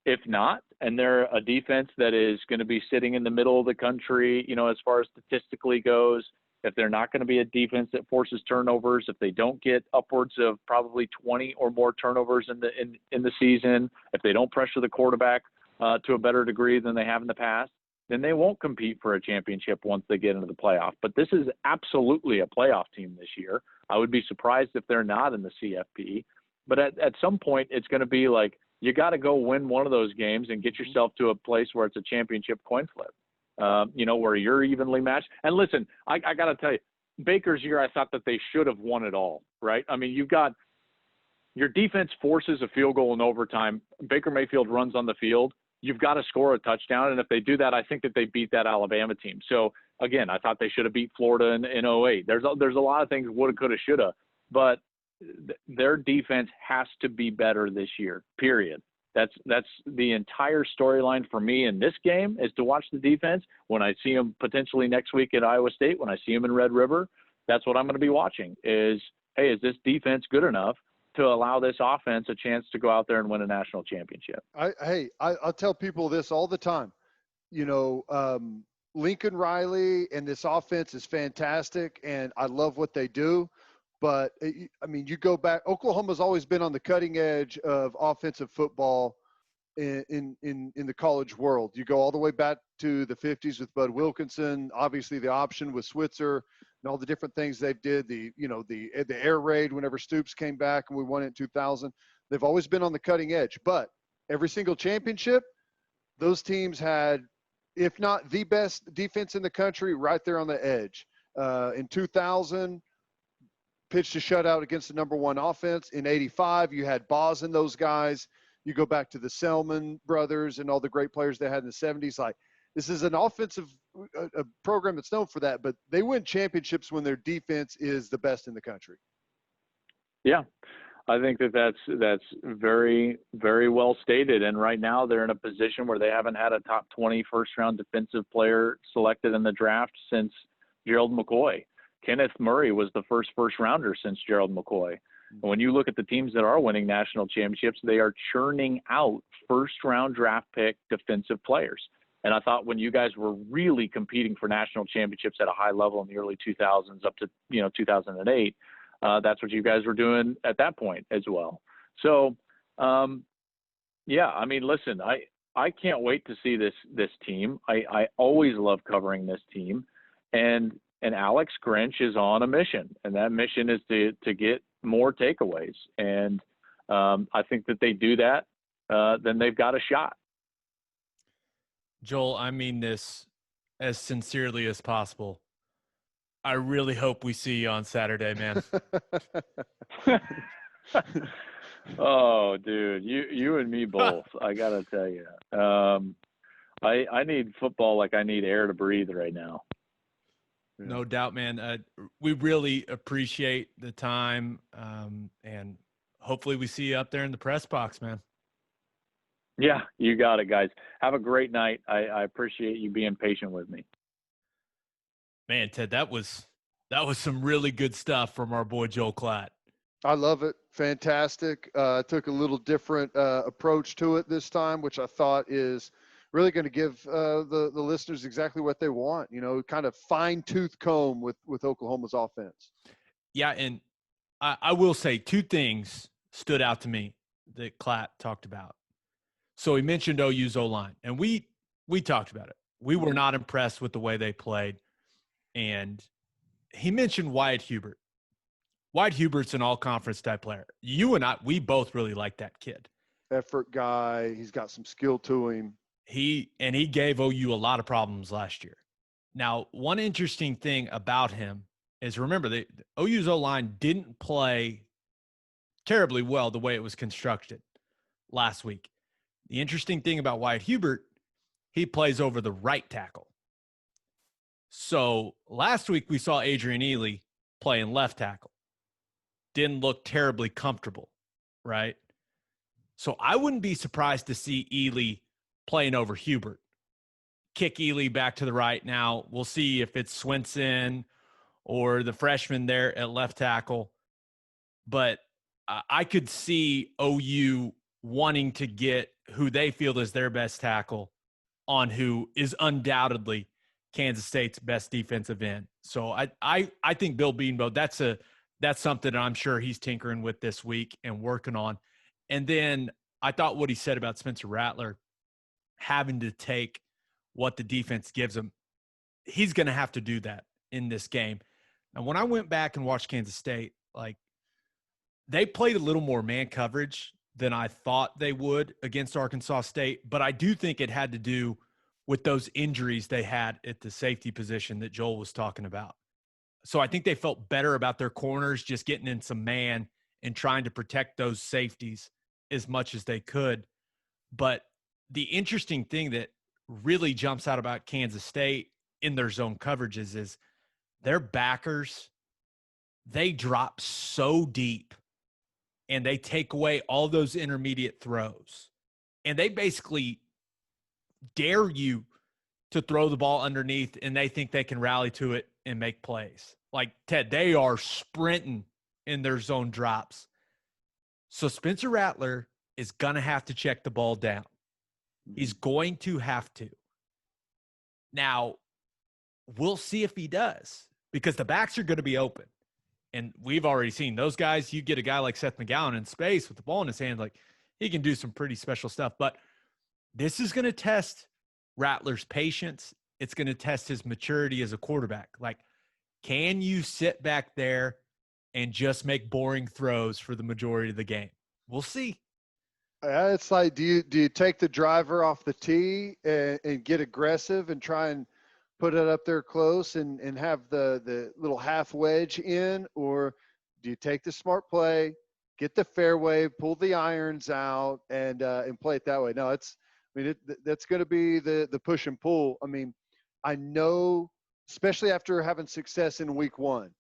If not, and they're a defense that is going to be sitting in the middle of the country, as far as statistically goes, if they're not going to be a defense that forces turnovers, if they don't get upwards of probably 20 or more turnovers in the season, if they don't pressure the quarterback to a better degree than they have in the past, then they won't compete for a championship once they get into the playoff. But this is absolutely a playoff team this year. I would be surprised if they're not in the CFP. But at some point, it's going to be like, you got to go win one of those games and get yourself to a place where it's a championship coin flip, where you're evenly matched. And listen, I got to tell you, Baker's year, I thought that they should have won it all, right? I mean, you've got your defense forces a field goal in overtime. Baker Mayfield runs on the field. You've got to score a touchdown. And if they do that, I think that they beat that Alabama team. So, again, I thought they should have beat Florida in 2008. There's a lot of things woulda, coulda, shoulda. But their defense has to be better this year, period. That's the entire storyline for me in this game, is to watch the defense. When I see them potentially next week at Iowa State, when I see them in Red River, that's what I'm going to be watching is, hey, is this defense good enough to allow this offense a chance to go out there and win a national championship? I'll tell people this all the time. Lincoln Riley and this offense is fantastic, and I love what they do. But, you go back – Oklahoma's always been on the cutting edge of offensive football in the college world. You go all the way back to the 50s with Bud Wilkinson, obviously the option with Switzer and all the different things they've did, the air raid whenever Stoops came back and we won it in 2000. They've always been on the cutting edge. But every single championship, those teams had, if not the best defense in the country, right there on the edge. In 2000 – pitched a shutout against the number one offense. In 85, you had Boz and those guys. You go back to the Selman brothers and all the great players they had in the 70s. Like, this is an offensive a program that's known for that, but they win championships when their defense is the best in the country. Yeah, I think that's very, very well stated. And right now they're in a position where they haven't had a top 20 first-round defensive player selected in the draft since Gerald McCoy. Kenneth Murray was the first rounder since Gerald McCoy. And when you look at the teams that are winning national championships, they are churning out first-round draft pick defensive players. And I thought when you guys were really competing for national championships at a high level in the early 2000s up to 2008, that's what you guys were doing at that point as well. So, listen, I can't wait to see this team. I always love covering this team, and Alex Grinch is on a mission, and that mission is to get more takeaways. And I think that they do that, then they've got a shot. Joel, I mean this as sincerely as possible. I really hope we see you on Saturday, man. Oh, dude, you and me both. I got to tell you. I need football like I need air to breathe right now. No doubt, man. We really appreciate the time, and hopefully we see you up there in the press box, man. Yeah, you got it, guys. Have a great night. I appreciate you being patient with me. Man, Ted, that was some really good stuff from our boy Joel Klatt. I love it. Fantastic. Took a little different approach to it this time, which I thought is really going to give the listeners exactly what they want, kind of fine-tooth comb with Oklahoma's offense. Yeah, and I will say two things stood out to me that Klatt talked about. So he mentioned OU's O-line, and we talked about it. We were not impressed with the way they played. And he mentioned Wyatt Hubert. Wyatt Hubert's an all-conference type player. You and I, we both really like that kid. Effort guy. He's got some skill to him. He gave OU a lot of problems last year. Now, one interesting thing about him is, remember, the OU's O-line didn't play terribly well the way it was constructed last week. The interesting thing about Wyatt Hubert, he plays over the right tackle. So last week we saw Adrian Ely playing left tackle. Didn't look terribly comfortable, right? So I wouldn't be surprised to see Ely playing over Hubert. Kick Ely back to the right. Now we'll see if it's Swinson or the freshman there at left tackle. But I could see OU wanting to get who they feel is their best tackle on who is undoubtedly Kansas State's best defensive end. So I think Bill Beanbo, that's something that I'm sure he's tinkering with this week and working on. And then I thought what he said about Spencer Rattler having to take what the defense gives him, he's going to have to do that in this game. And when I went back and watched Kansas State, like, they played a little more man coverage than I thought they would against Arkansas State, but I do think it had to do with those injuries they had at the safety position that Joel was talking about. So I think they felt better about their corners just getting in some man and trying to protect those safeties as much as they could. But the interesting thing that really jumps out about Kansas State in their zone coverages is their backers, they drop so deep and they take away all those intermediate throws. And they basically dare you to throw the ball underneath, and they think they can rally to it and make plays. Like, Ted, they are sprinting in their zone drops. So Spencer Rattler is going to have to check the ball down. He's going to have to. Now, we'll see if he does, because the backs are going to be open. And we've already seen those guys. You get a guy like Seth McGowan in space with the ball in his hand, like, he can do some pretty special stuff. But this is going to test Rattler's patience. It's going to test his maturity as a quarterback. Like, can you sit back there and just make boring throws for the majority of the game? We'll see. It's like, do you take the driver off the tee and get aggressive and try and put it up there close and have the little half wedge in, or do you take the smart play, get the fairway, pull the irons out, and play it that way? No, that's going to be the push and pull. I mean, I know, especially after having success in week one,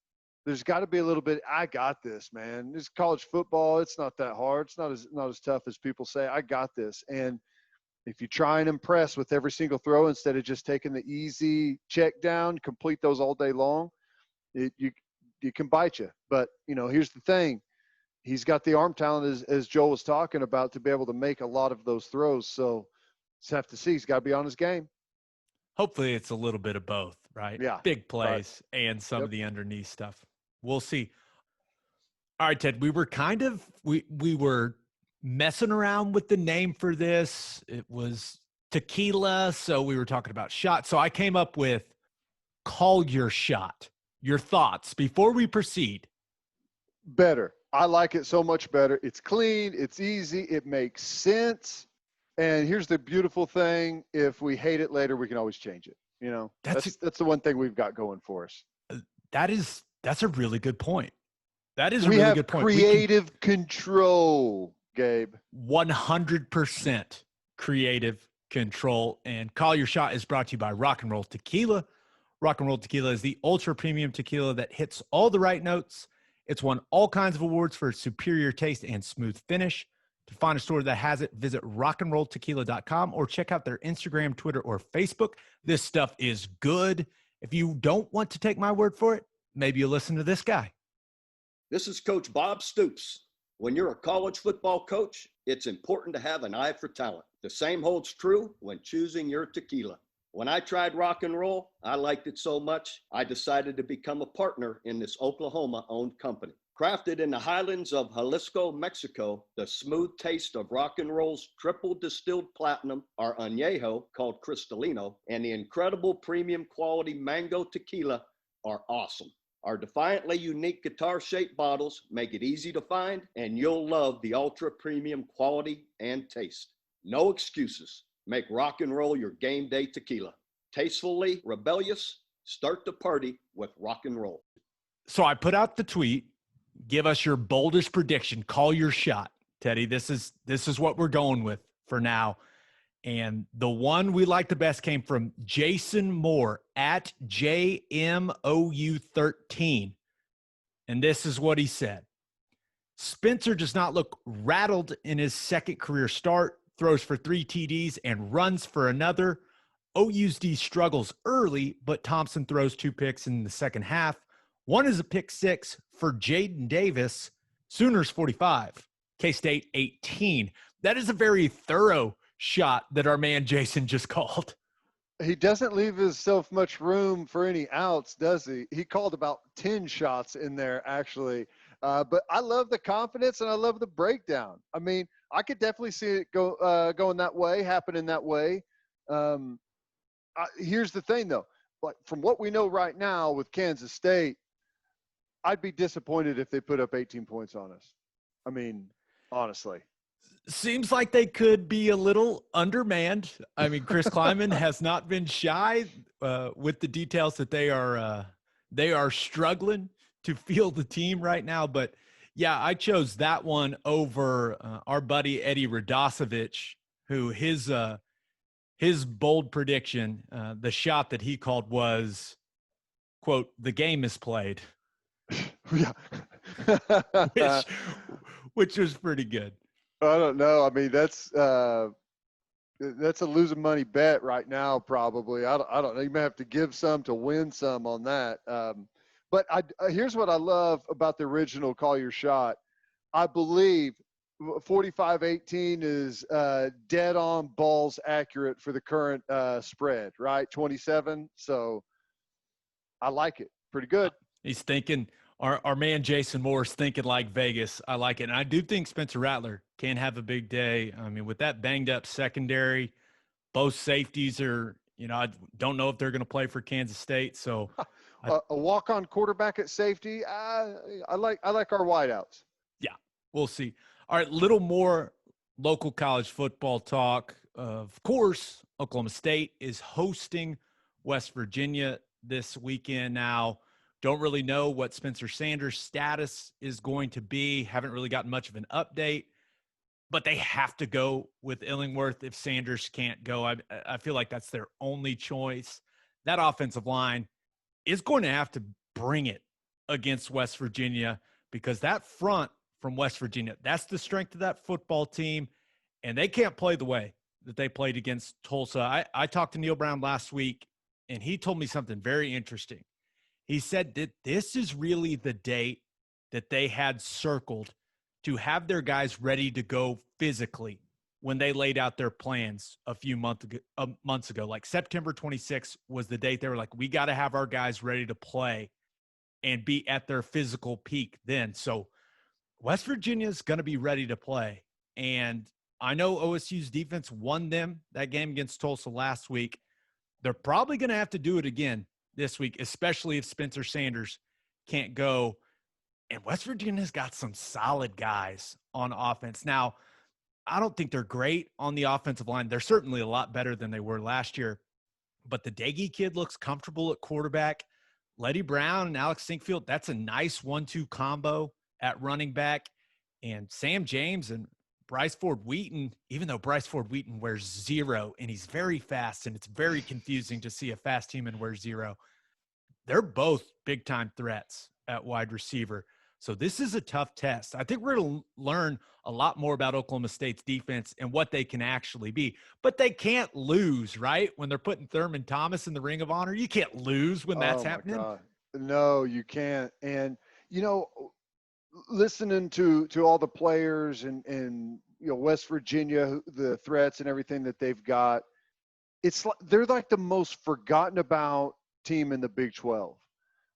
there's got to be a little bit, I got this, man. This is college football. It's not that hard. It's not as tough as people say. I got this. And if you try and impress with every single throw instead of just taking the easy check down, complete those all day long, you can bite you. But, here's the thing. He's got the arm talent, as Joel was talking about, to be able to make a lot of those throws. So just have to see. He's got to be on his game. Hopefully it's a little bit of both, right? Yeah. Big plays and some of the underneath stuff. We'll see. All right, Ted, we were we were messing around with the name for this. It was tequila, so we were talking about shots. So I came up with Call Your Shot. Your thoughts before we proceed? Better. I like it so much better. It's clean. It's easy. It makes sense. And here's the beautiful thing. If we hate it later, we can always change it. That's the one thing we've got going for us. That's a really good point. That is a really good point. We have creative control, Gabe. 100% creative control. And Call Your Shot is brought to you by Rock and Roll Tequila. Rock and Roll Tequila is the ultra premium tequila that hits all the right notes. It's won all kinds of awards for its superior taste and smooth finish. To find a store that has it, visit rockandrolltequila.com or check out their Instagram, Twitter, or Facebook. This stuff is good. If you don't want to take my word for it, maybe you'll listen to this guy. This is Coach Bob Stoops. When you're a college football coach, it's important to have an eye for talent. The same holds true when choosing your tequila. When I tried Rock and Roll, I liked it so much, I decided to become a partner in this Oklahoma-owned company. Crafted in the highlands of Jalisco, Mexico, the smooth taste of Rock and Roll's triple distilled platinum, our añejo, called Cristalino, and the incredible premium quality mango tequila are awesome. Our defiantly unique guitar-shaped bottles make it easy to find, and you'll love the ultra-premium quality and taste. No excuses. Make Rock and Roll your game day tequila. Tastefully rebellious, start the party with Rock and Roll. So I put out the tweet. Give us your boldest prediction. Call your shot, Teddy. This is what we're going with for now. And the one we like the best came from Jason Moore at JMOU13. And this is what he said. Spencer does not look rattled in his second career start, throws for 3 TDs and runs for another. OU's D struggles early, but Thompson throws 2 picks in the second half. One is a pick 6 for Jaden Davis. Sooners 45, K-State 18. That is a very thorough shot that our man Jason just called. He doesn't leave himself much room for any outs, does he? He called about 10 shots in there, actually. But I love the confidence and I love the breakdown. I mean, I could definitely see it going that way, happening that way. Um, Here's the thing, though. Like from what we know right now with Kansas State, I'd be disappointed if they put up 18 points on us. I mean, honestly. Seems like they could be a little undermanned. I mean, Chris Kleiman has not been shy with the details that they are struggling to field the team right now. But yeah, I chose that one over our buddy Eddie Radosevich, who his bold prediction, the shot that he called was, quote, "The game is played," Yeah. which was pretty good. I don't know. I mean, that's a losing money bet right now, probably. I don't know. You may have to give some to win some on that. But here's what I love about the original Call Your Shot. I believe 45-18 is dead on balls accurate for the current spread, right? 27. So I like it. Pretty good. He's thinking our man Jason Moore's thinking like Vegas. I like it. And I do think Spencer Rattler can have a big day. I mean, with that banged up secondary, both safeties are, I don't know if they're going to play for Kansas State. So a walk-on quarterback at safety. I like our wideouts. Yeah, we'll see. All right, little more local college football talk. Of course, Oklahoma State is hosting West Virginia this weekend. Now, don't really know what Spencer Sanders' status is going to be. Haven't really gotten much of an update, but they have to go with Illingworth if Sanders can't go. I feel like that's their only choice. That offensive line is going to have to bring it against West Virginia because that front from West Virginia, that's the strength of that football team, and they can't play the way that they played against Tulsa. I talked to Neil Brown last week, and he told me something very interesting. He said that this is really the date that they had circled to have their guys ready to go physically when they laid out their plans a few months ago. Like September 26th was the date they were like, we got to have our guys ready to play and be at their physical peak then. So West Virginia is going to be ready to play. And I know OSU's defense won them that game against Tulsa last week. They're probably going to have to do it again this week, especially if Spencer Sanders can't go. And West Virginia's got some solid guys on offense. Now, I don't think they're great on the offensive line. They're certainly a lot better than they were last year. But the Daggy kid looks comfortable at quarterback. Letty Brown and Alex Sinkfield, that's a nice 1-2 combo at running back. And Sam James and Bryce Ford-Wheaton, even though Bryce Ford-Wheaton wears 0 and he's very fast and it's very confusing to see a fast human wear 0, they're both big-time threats at wide receiver. So this is a tough test. I think we're going to learn a lot more about Oklahoma State's defense and what they can actually be. But they can't lose, right? When they're putting Thurman Thomas in the Ring of Honor, you can't lose when that's happening. God. No, you can't. And, listening to all the players and West Virginia, the threats and everything that they've got, it's like they're like the most forgotten about team in the Big 12.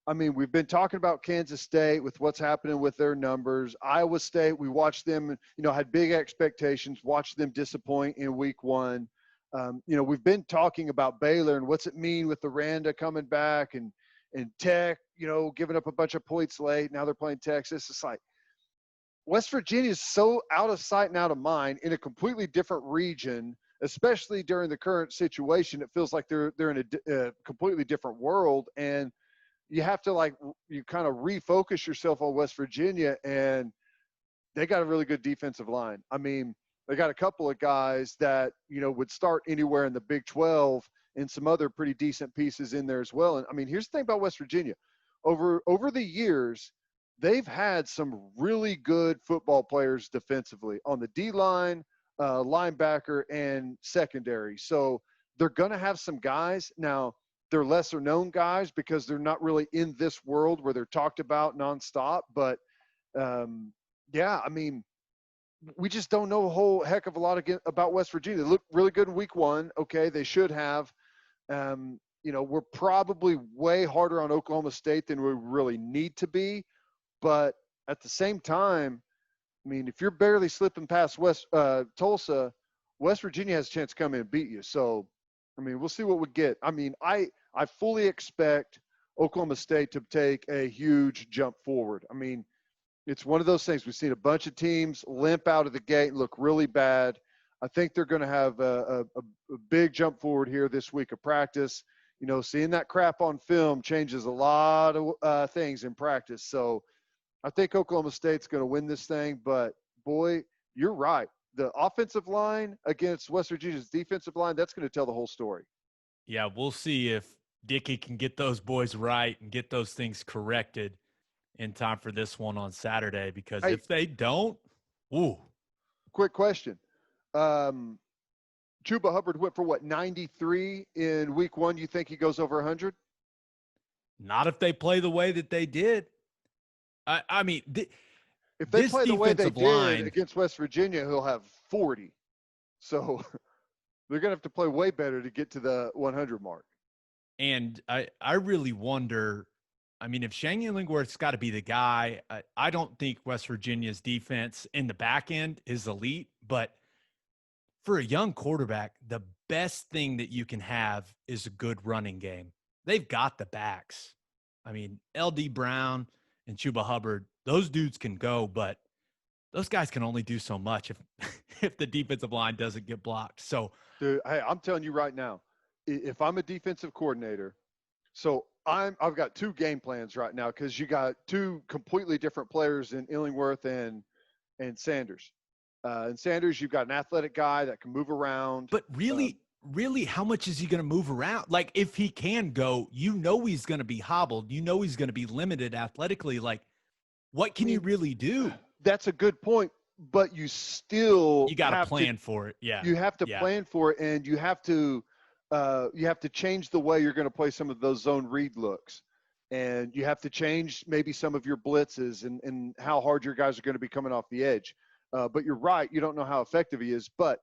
I mean, we've been talking about Kansas State with what's happening with their numbers. Iowa State, we watched them, had big expectations, watched them disappoint in week 1. We've been talking about Baylor and what's it mean with the Randa coming back and Tech, giving up a bunch of points late. Now they're playing Texas. It's like West Virginia is so out of sight and out of mind in a completely different region, especially during the current situation. It feels like they're in a completely different world, and you have to you kind of refocus yourself on West Virginia, and they got a really good defensive line. I mean, they got a couple of guys that, would start anywhere in the Big 12 and some other pretty decent pieces in there as well. And I mean, here's the thing about West Virginia. Over the years, they've had some really good football players defensively on the D-line, linebacker, and secondary. So they're going to have some guys. Now, they're lesser known guys because they're not really in this world where they're talked about nonstop. But, I mean, we just don't know a whole heck of a lot about West Virginia. They look really good in week 1. Okay, they should have. We're probably way harder on Oklahoma State than we really need to be. But at the same time, I mean, if you're barely slipping past Tulsa, West Virginia has a chance to come in and beat you. So, I mean, we'll see what we get. I mean, I fully expect Oklahoma State to take a huge jump forward. I mean, it's one of those things. We've seen a bunch of teams limp out of the gate and look really bad. I think they're going to have a big jump forward here this week of practice. Seeing that crap on film changes a lot of things in practice. So I think Oklahoma State's going to win this thing. But, boy, you're right. The offensive line against West Virginia's defensive line, that's going to tell the whole story. Yeah, we'll see if Dickey can get those boys right and get those things corrected in time for this one on Saturday, because if they don't, ooh. Quick question. Chuba Hubbard went for 93 in week 1. You think he goes over 100? Not if they play the way that they did. I mean, if they play the way they did against West Virginia, he'll have 40. So they're going to have to play way better to get to the 100 mark. And I really wonder, I mean, if Shane Illingworth's got to be the guy, I don't think West Virginia's defense in the back end is elite, but for a young quarterback, the best thing that you can have is a good running game. They've got the backs. I mean, LD Brown and Chuba Hubbard, those dudes can go, but those guys can only do so much if the defensive line doesn't get blocked. So, dude, hey, I'm telling you right now, if I'm a defensive coordinator, so I've got 2 game plans right now, because you got 2 completely different players in Illingworth and Sanders. And Sanders, you've got an athletic guy that can move around. But really, how much is he going to move around? Like, if he can go, he's going to be hobbled. He's going to be limited athletically. Like, what can you really do? That's a good point, but you got to plan for it. Yeah. You have to plan for it, and you have to change the way you're going to play some of those zone read looks. And you have to change maybe some of your blitzes and how hard your guys are going to be coming off the edge. But you're right. You don't know how effective he is. But,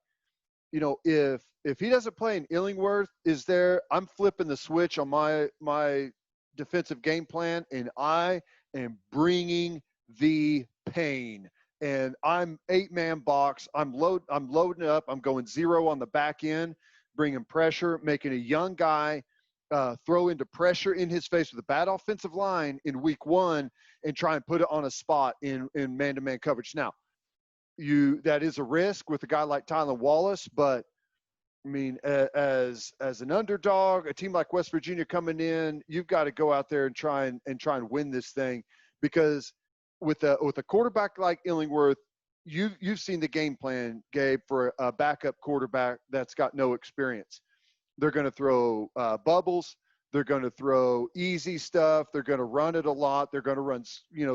if he doesn't play and Illingworth is there, I'm flipping the switch on my defensive game plan, and I am bringing the pain. And I'm 8-man box. I'm loading up. I'm going 0 on the back end, bringing pressure, making a young guy throw into pressure in his face with a bad offensive line in week 1 and try and put it on a spot in man-to-man coverage. Now, that is a risk with a guy like Tylan Wallace, but I mean, as an underdog, a team like West Virginia coming in, you've got to go out there and try and win this thing, because with a quarterback like Illingworth, you've seen the game plan, Gabe, for a backup quarterback that's got no experience. They're going to throw bubbles. They're going to throw easy stuff. They're going to run it a lot. They're going to run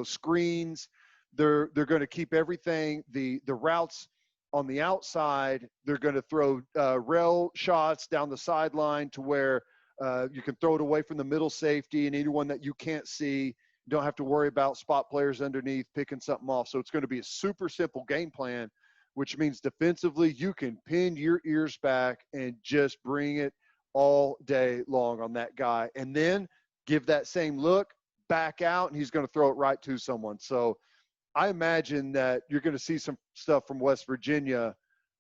screens. They're going to keep everything, the routes on the outside. They're going to throw rail shots down the sideline to where you can throw it away from the middle safety and anyone that you can't see. You don't have to worry about spot players underneath picking something off. So it's going to be a super simple game plan, which means defensively you can pin your ears back and just bring it all day long on that guy. And then give that same look, back out, and he's going to throw it right to someone. So I imagine that you're going to see some stuff from West Virginia.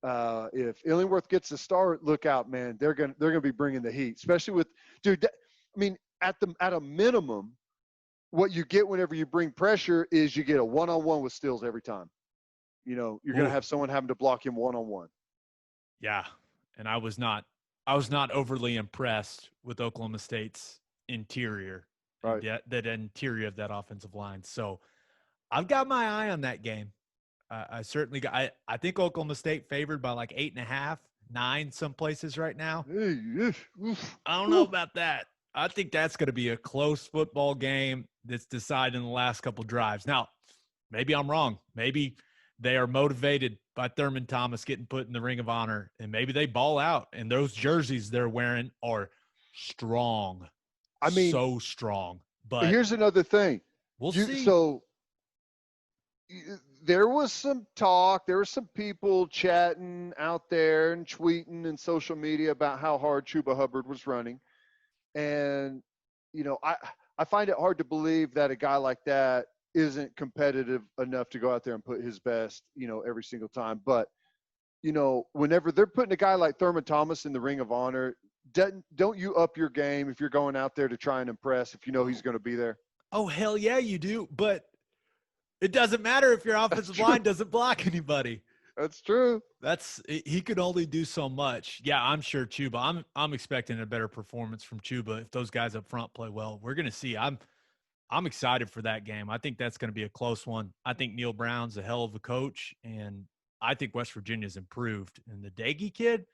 If Illingworth gets a start, look out, man. They're going to be bringing the heat, especially with at a minimum, what you get whenever you bring pressure is you get a one-on-one with Stills every time. You're going to have someone having to block him one-on-one. Yeah, and I was not overly impressed with Oklahoma State's interior, right? That interior of that offensive line. So I've got my eye on that game. I certainly got. I think Oklahoma State favored by like 8.5, 9 some places right now. I don't know about that. I think that's going to be a close football game that's decided in the last couple drives. Now, maybe I'm wrong. Maybe they are motivated by Thurman Thomas getting put in the Ring of Honor, and maybe they ball out, and those jerseys they're wearing are strong. I mean, so strong. But here's another thing. We'll see. So there was some talk. There were some people chatting out there and tweeting and social media about how hard Chuba Hubbard was running. And, I find it hard to believe that a guy like that isn't competitive enough to go out there and put his best, every single time. But, whenever they're putting a guy like Thurman Thomas in the Ring of Honor, don't you up your game if you're going out there to try and impress if you know he's going to be there? Oh, hell yeah, you do. But it doesn't matter if your offensive line doesn't block anybody. That's true. He could only do so much. Yeah, I'm sure Chuba. I'm expecting a better performance from Chuba if those guys up front play well. We're going to see. I'm excited for that game. I think that's going to be a close one. I think Neil Brown's a hell of a coach, and I think West Virginia's improved. And the Daggy kid,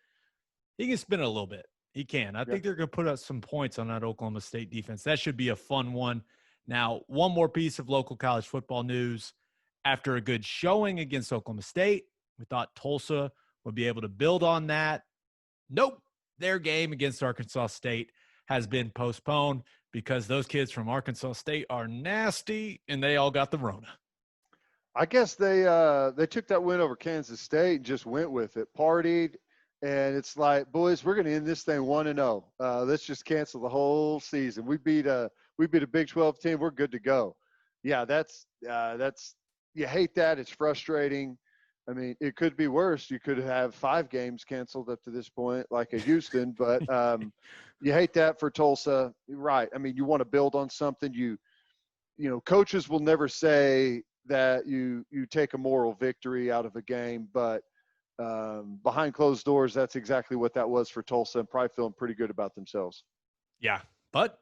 he can spin it a little bit. He can. I think they're going to put up some points on that Oklahoma State defense. That should be a fun one. Now, one more piece of local college football news. After a good showing against Oklahoma State, we thought Tulsa would be able to build on that. Nope. Their game against Arkansas State has been postponed because those kids from Arkansas State are nasty and they all got the Rona. I guess they took that win over Kansas State and just went with it, partied, and it's like, boys, we're going to end this thing 1-0. Let's just cancel the whole season. We beat a Big 12 team. We're good to go. Yeah, that's you hate that. It's frustrating. I mean, it could be worse. You could have 5 games canceled up to this point, like at Houston, but you hate that for Tulsa. Right. I mean, you want to build on something. Coaches will never say that you take a moral victory out of a game, but behind closed doors, that's exactly what that was for Tulsa, and probably feeling pretty good about themselves. Yeah, but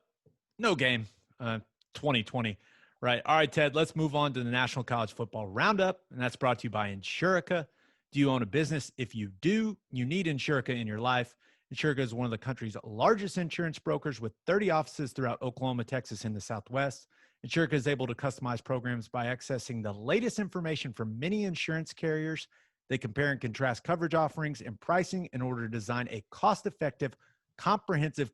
no game 2020. Right. All right, Ted, let's move on to the National College Football Roundup, and that's brought to you by Insurica. Do you own a business? If you do, you need Insurica in your life. Insurica is one of the country's largest insurance brokers with 30 offices throughout Oklahoma, Texas, and the Southwest. Insurica is able to customize programs by accessing the latest information from many insurance carriers. They compare and contrast coverage offerings and pricing in order to design a cost-effective, comprehensive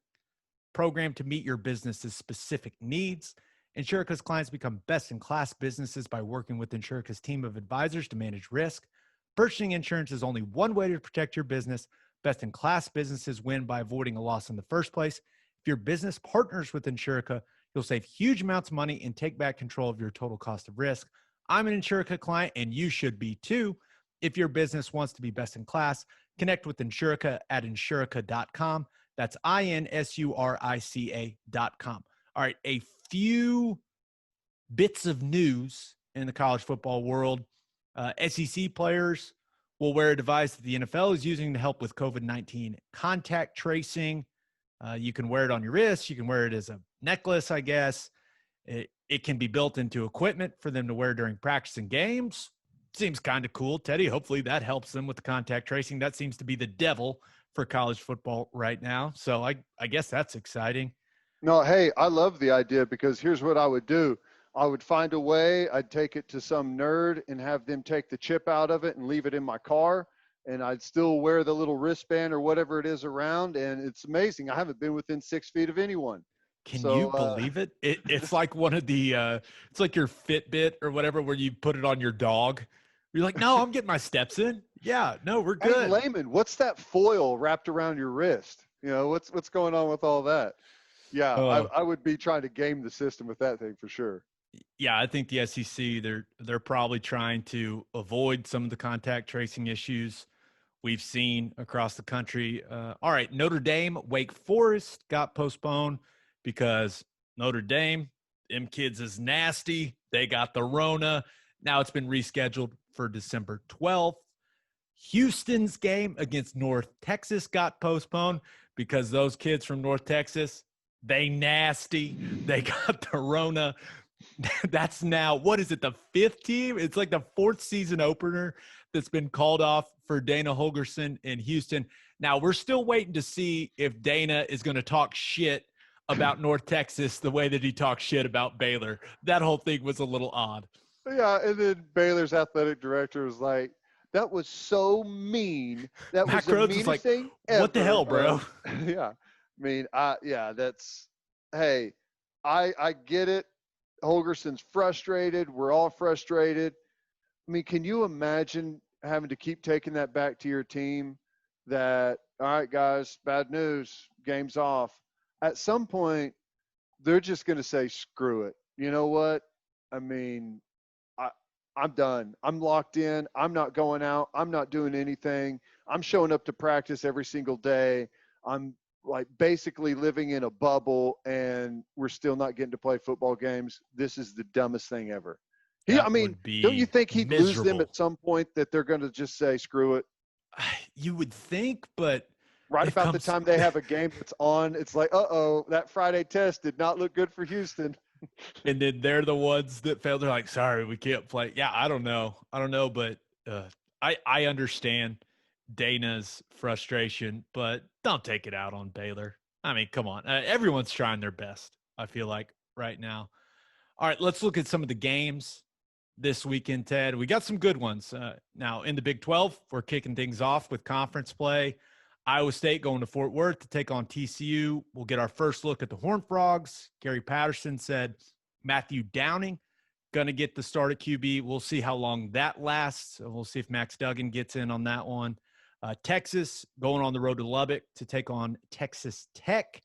program to meet your business's specific needs. Insurica's clients become best-in-class businesses by working with Insurica's team of advisors to manage risk. Purchasing insurance is only one way to protect your business. Best-in-class businesses win by avoiding a loss in the first place. If your business partners with Insurica, you'll save huge amounts of money and take back control of your total cost of risk. I'm an Insurica client, and you should be too. If your business wants to be best-in-class, connect with Insurica at insurica.com. That's INSURICA.com. All right, a few bits of news in the college football world. SEC players will wear a device that the NFL is using to help with COVID-19 contact tracing. You can wear it on your wrist. You can wear it as a necklace, I guess. It can be built into equipment for them to wear during practice and games. Seems kind of cool, Teddy. Hopefully that helps them with the contact tracing. That seems to be the devil for college football right now. So I guess that's exciting. No, hey, I love the idea because here's what I would do. I would find a way. I'd take it to some nerd and have them take the chip out of it and leave it in my car. And I'd still wear the little wristband or whatever it is around. And it's amazing. I haven't been within 6 feet of anyone. Can you believe it? It's like one of the it's like your Fitbit or whatever where you put it on your dog. You're like, no, I'm getting my steps in. Yeah, no, we're good. Hey, Lehman, what's that foil wrapped around your wrist? What's going on with all that? Yeah, I would be trying to game the system with that thing for sure. Yeah, I think the SEC, they're probably trying to avoid some of the contact tracing issues we've seen across the country. All right, Notre Dame, Wake Forest got postponed because Notre Dame, them kids is nasty. They got the Rona. Now it's been rescheduled for December 12th. Houston's game against North Texas got postponed because those kids from North Texas, they nasty. They got the Rona. That's now, what is it, the 5th team? It's like the 4th season opener that's been called off for Dana Holgorsen in Houston. Now, we're still waiting to see if Dana is going to talk shit about North Texas the way that he talked shit about Baylor. That whole thing was a little odd. Yeah, and then Baylor's athletic director was like, that was so mean. That Matt was the Rhodes meanest was like, thing ever. what the hell, bro? Yeah. I mean, hey, I get it. Holgerson's frustrated. We're all frustrated. I mean, can you imagine having to keep taking that back to your team that, all right, guys, bad news, game's off. At some point, they're just going to say, screw it. You know what? I mean, I'm done. I'm locked in. I'm not going out. I'm not doing anything. I'm showing up to practice every single day. I'm like basically living in a bubble, and we're still not getting to play football games. This is the dumbest thing ever. That I mean, would be don't you think he'd lose them miserable. at some point, that they're going to just say, screw it? You would think, but Right it about the comes- time they have a game that's on, it's like, uh-oh, that Friday test did not look good for Houston. and then they're the ones that failed. They're like, sorry, we can't play. Yeah, I don't know, but I understand Dana's frustration, but don't take it out on Baylor. I mean, come on, everyone's trying their best, I feel like, right now. All right, let's look at some of the games this weekend, Ted. We got some good ones. Now, in the Big 12, we're kicking things off with conference play. Iowa State going to Fort Worth to take on TCU. We'll get our first look at the Horned Frogs. Gary Patterson said Matthew Downing going to get the start at QB. We'll see how long that lasts. We'll see if Max Duggan gets in on that one. Texas going on the road to Lubbock to take on Texas Tech.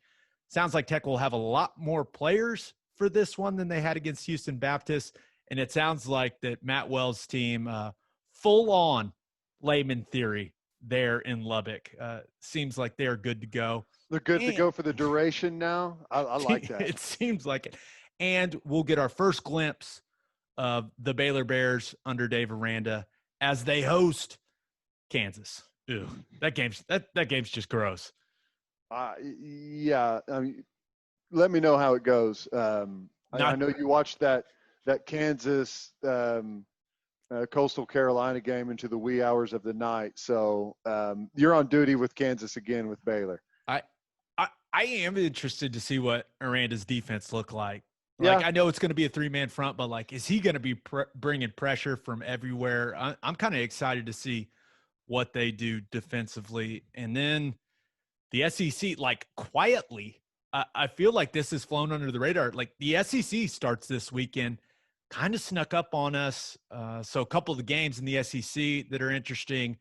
Sounds like Tech will have a lot more players for this one than they had against Houston Baptist. And it sounds like that Matt Wells' team, full on Lehman theory there in Lubbock. Seems like they're good to go. They're good to go for the duration now. I like that. It seems like it. And we'll get our first glimpse of the Baylor Bears under Dave Aranda as they host Kansas. Ew, that game's just gross. Yeah. I mean, let me know how it goes. I know you watched that Kansas Coastal Carolina game into the wee hours of the night. So you're on duty with Kansas again with Baylor. I am interested to see what Aranda's defense look like. Yeah. Like, I know it's going to be a three-man front, but like, is he going to be bringing pressure from everywhere? I'm kind of excited to see what they do defensively. And then the SEC, like, quietly, I feel like this has flown under the radar. Like, the SEC starts this weekend, kind of snuck up on us. So a couple of the games in the SEC that are interesting.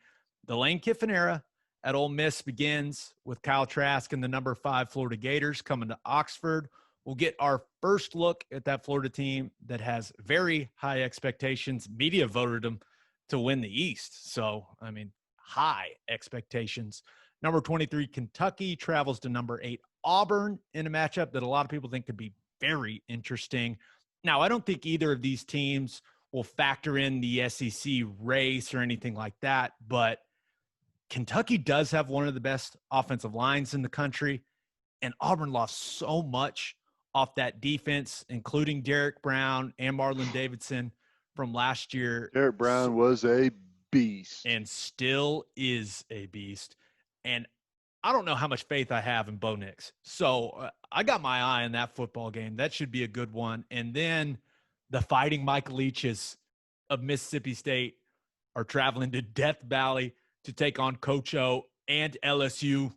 The Lane Kiffin era at Ole Miss begins with Kyle Trask and the number 5 Florida Gators coming to Oxford. We'll get our first look at that Florida team that has very high expectations. Media voted them to win the East. So, I mean, high expectations. Number 23, Kentucky travels to number 8, Auburn, in a matchup that a lot of people think could be very interesting. Now, I don't think either of these teams will factor in the SEC race or anything like that, but Kentucky does have one of the best offensive lines in the country, and Auburn lost so much off that defense, including Derek Brown and Marlon Davidson from last year. Derek Brown was a beast. And still is a beast. And I don't know how much faith I have in Bo Nix. So I got my eye on that football game. That should be a good one. And then the Fighting Mike Leaches of Mississippi State are traveling to Death Valley to take on Coach O and LSU.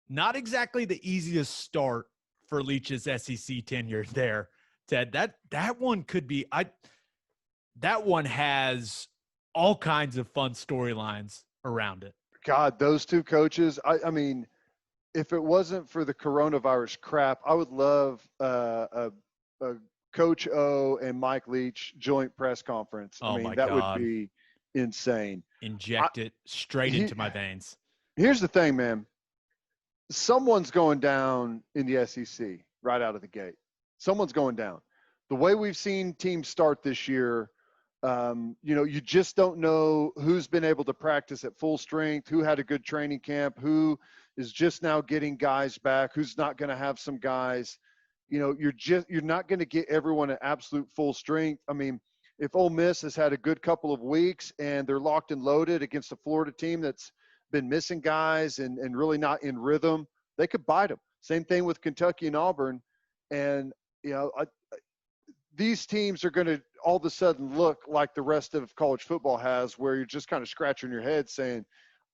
Not exactly the easiest start for Leach's SEC tenure there, Ted. That one could be that one has all kinds of fun storylines around it. God, those two coaches, I mean, if it wasn't for the coronavirus crap, I would love a Coach O and Mike Leach joint press conference. Oh, I mean, my that God. would be insane. Inject it straight into my veins. Here's the thing, man. Someone's going down in the SEC right out of the gate. Someone's going down. The way we've seen teams start this year, you just don't know who's been able to practice at full strength, who had a good training camp, who is just now getting guys back, who's not going to have some guys. You're not going to get everyone at absolute full strength. I mean, if Ole Miss has had a good couple of weeks and they're locked and loaded against a Florida team that's been missing guys and really not in rhythm, they could bite them. Same thing with Kentucky and Auburn. And, these teams are going to all of a sudden look like the rest of college football has, where you're just kind of scratching your head saying,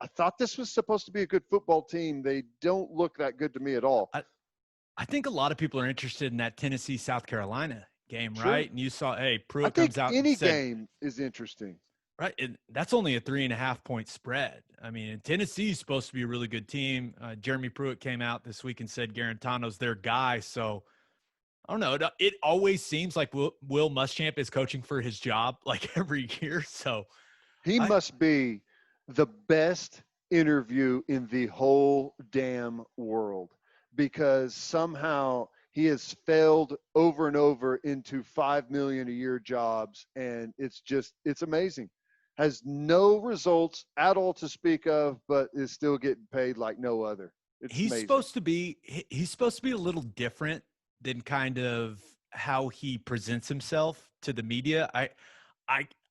I thought this was supposed to be a good football team. They don't look that good to me at all. I think a lot of people are interested in that Tennessee-South Carolina game, Sure. right? And you saw, I Pruitt think comes out any and said, game is interesting. Right. And that's only a 3.5-point spread. I mean, Tennessee is supposed to be a really good team. Jeremy Pruitt came out this week and said Garantano's their guy. So I don't know. It always seems like Will Muschamp is coaching for his job like every year. So He must be the best interview in the whole damn world, because somehow he has failed over and over into $5 million a year jobs. And it's amazing. Has no results at all to speak of, but is still getting paid like no other. It's he's amazing. he's supposed to be a little different than kind of how he presents himself to the media.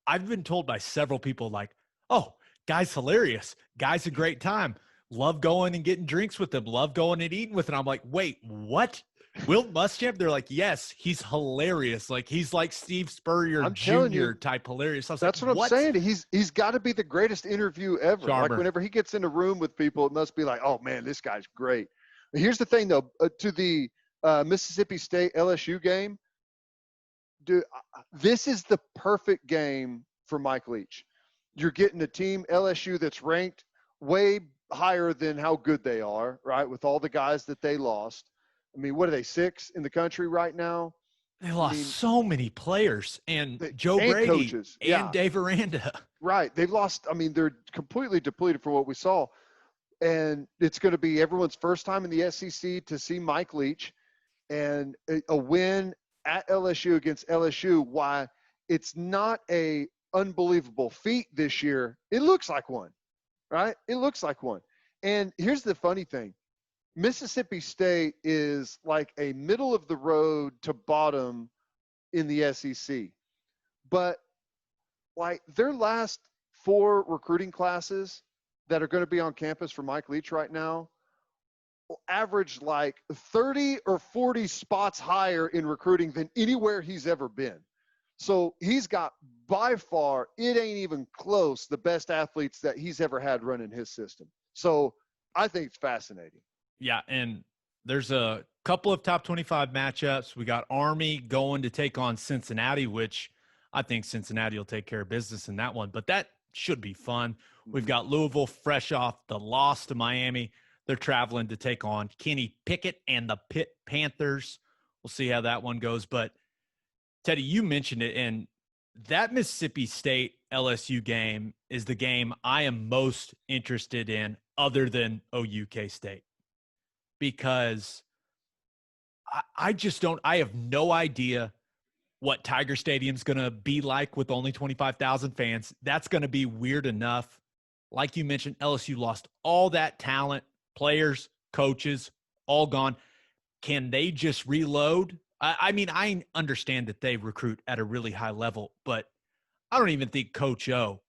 I've been told by several people like, oh, guy's hilarious. Guy's a great time. Love going and getting drinks with him. Love going and eating with him. I'm like, wait, what? Will Muschamp? They're like, yes, he's hilarious. Like he's like Steve Spurrier Jr. type hilarious. That's what I'm saying. He's got to be the greatest interview ever. Charmer. Like whenever he gets in a room with people, it must be like, oh man, this guy's great. Here's the thing though, to the Mississippi State LSU game, dude, this is the perfect game for Mike Leach. You're getting a team, LSU, that's ranked way higher than how good they are, right? With all the guys that they lost. I mean, what are they, 6 in the country right now? They lost so many players, and Joe Brady coaches. And Dave Aranda. Right. They've lost. I mean, they're completely depleted from what we saw. And it's going to be everyone's first time in the SEC to see Mike Leach, and a win at LSU against LSU. Why it's not a unbelievable feat this year. It looks like one, right? It looks like one. And here's the funny thing. Mississippi State is like a middle of the road to bottom in the SEC. But like their last 4 recruiting classes that are going to be on campus for Mike Leach right now will average like 30 or 40 spots higher in recruiting than anywhere he's ever been. So he's got by far, it ain't even close, the best athletes that he's ever had running his system. So I think it's fascinating. Yeah, and there's a couple of top 25 matchups. We got Army going to take on Cincinnati, which I think Cincinnati will take care of business in that one, but that should be fun. We've got Louisville fresh off the loss to Miami. They're traveling to take on Kenny Pickett and the Pitt Panthers. We'll see how that one goes. But, Teddy, you mentioned it, and that Mississippi State LSU game is the game I am most interested in other than OUK State. Because I just don't – I have no idea what Tiger Stadium's going to be like with only 25,000 fans. That's going to be weird enough. Like you mentioned, LSU lost all that talent, players, coaches, all gone. Can they just reload? I mean, I understand that they recruit at a really high level, but I don't even think Coach O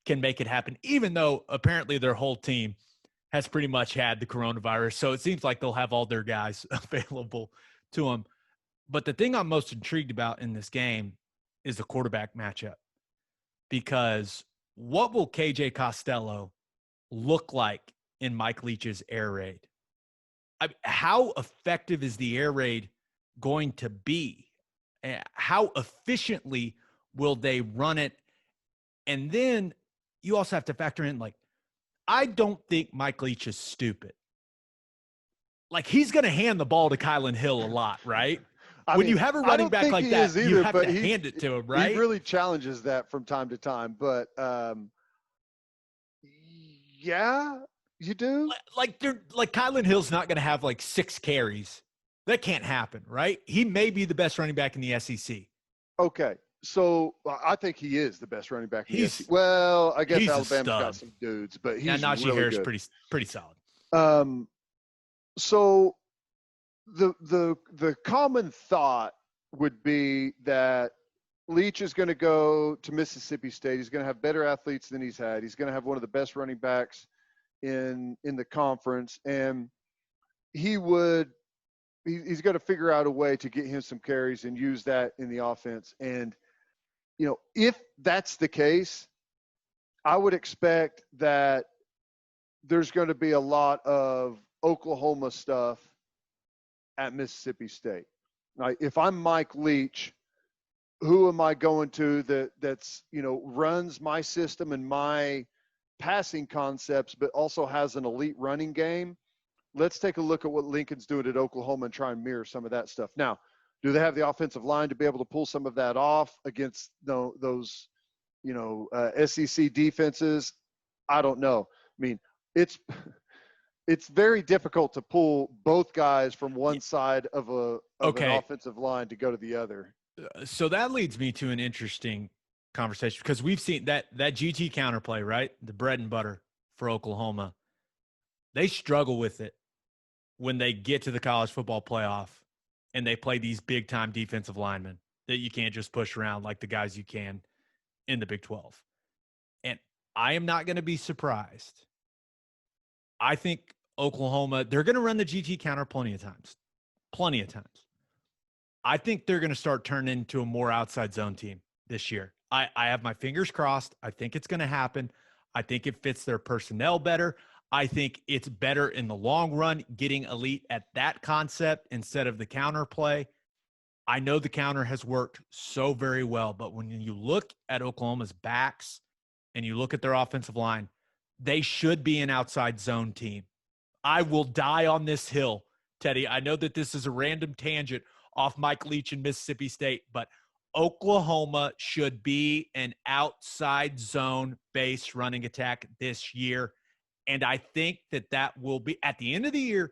can make it happen, even though apparently their whole team has pretty much had the coronavirus. So it seems like they'll have all their guys available to them. But the thing I'm most intrigued about in this game is the quarterback matchup, because what will KJ Costello look like in Mike Leach's air raid? How effective is the air raid going to be? How efficiently will they run it? And then you also have to factor in, like, I don't think Mike Leach is stupid. Like, he's going to hand the ball to Kylan Hill a lot, right? When you have a running back like that, you have to hand it to him, right? He really challenges that from time to time. But, yeah, you do. Like Kylan Hill's not going to have like 6 carries. That can't happen, right? He may be the best running back in the SEC. Okay. So I think he is the best running back in the SEC. Well, I guess Alabama's got some dudes, but he's Najee really Harris good. pretty solid. So the common thought would be that Leach is going to go to Mississippi State. He's going to have better athletes than he's had. He's going to have one of the best running backs in the conference, and he's going to figure out a way to get him some carries and use that in the offense. And you know, if that's the case, I would expect that there's going to be a lot of Oklahoma stuff at Mississippi State. Like, if I'm Mike Leach, who am I going to that's, runs my system and my passing concepts, but also has an elite running game? Let's take a look at what Lincoln's doing at Oklahoma and try and mirror some of that stuff. Now, do they have the offensive line to be able to pull some of that off against those, SEC defenses? I don't know. I mean, it's very difficult to pull both guys from one side of an offensive line to go to the other. So that leads me to an interesting conversation, because we've seen that GT counterplay, right? The bread and butter for Oklahoma. They struggle with it when they get to the college football playoff and they play these big time defensive linemen that you can't just push around like the guys you can in the Big 12. And I am not going to be surprised. I think Oklahoma, they're going to run the GT counter plenty of times. I think they're going to start turning into a more outside zone team this year. I have my fingers crossed. I think it's going to happen. I think it fits their personnel better. I think it's better in the long run getting elite at that concept instead of the counter play. I know the counter has worked so very well, but when you look at Oklahoma's backs and you look at their offensive line, they should be an outside zone team. I will die on this hill, Teddy. I know that this is a random tangent off Mike Leach in Mississippi State, but Oklahoma should be an outside zone based running attack this year. And I think that will be, at the end of the year,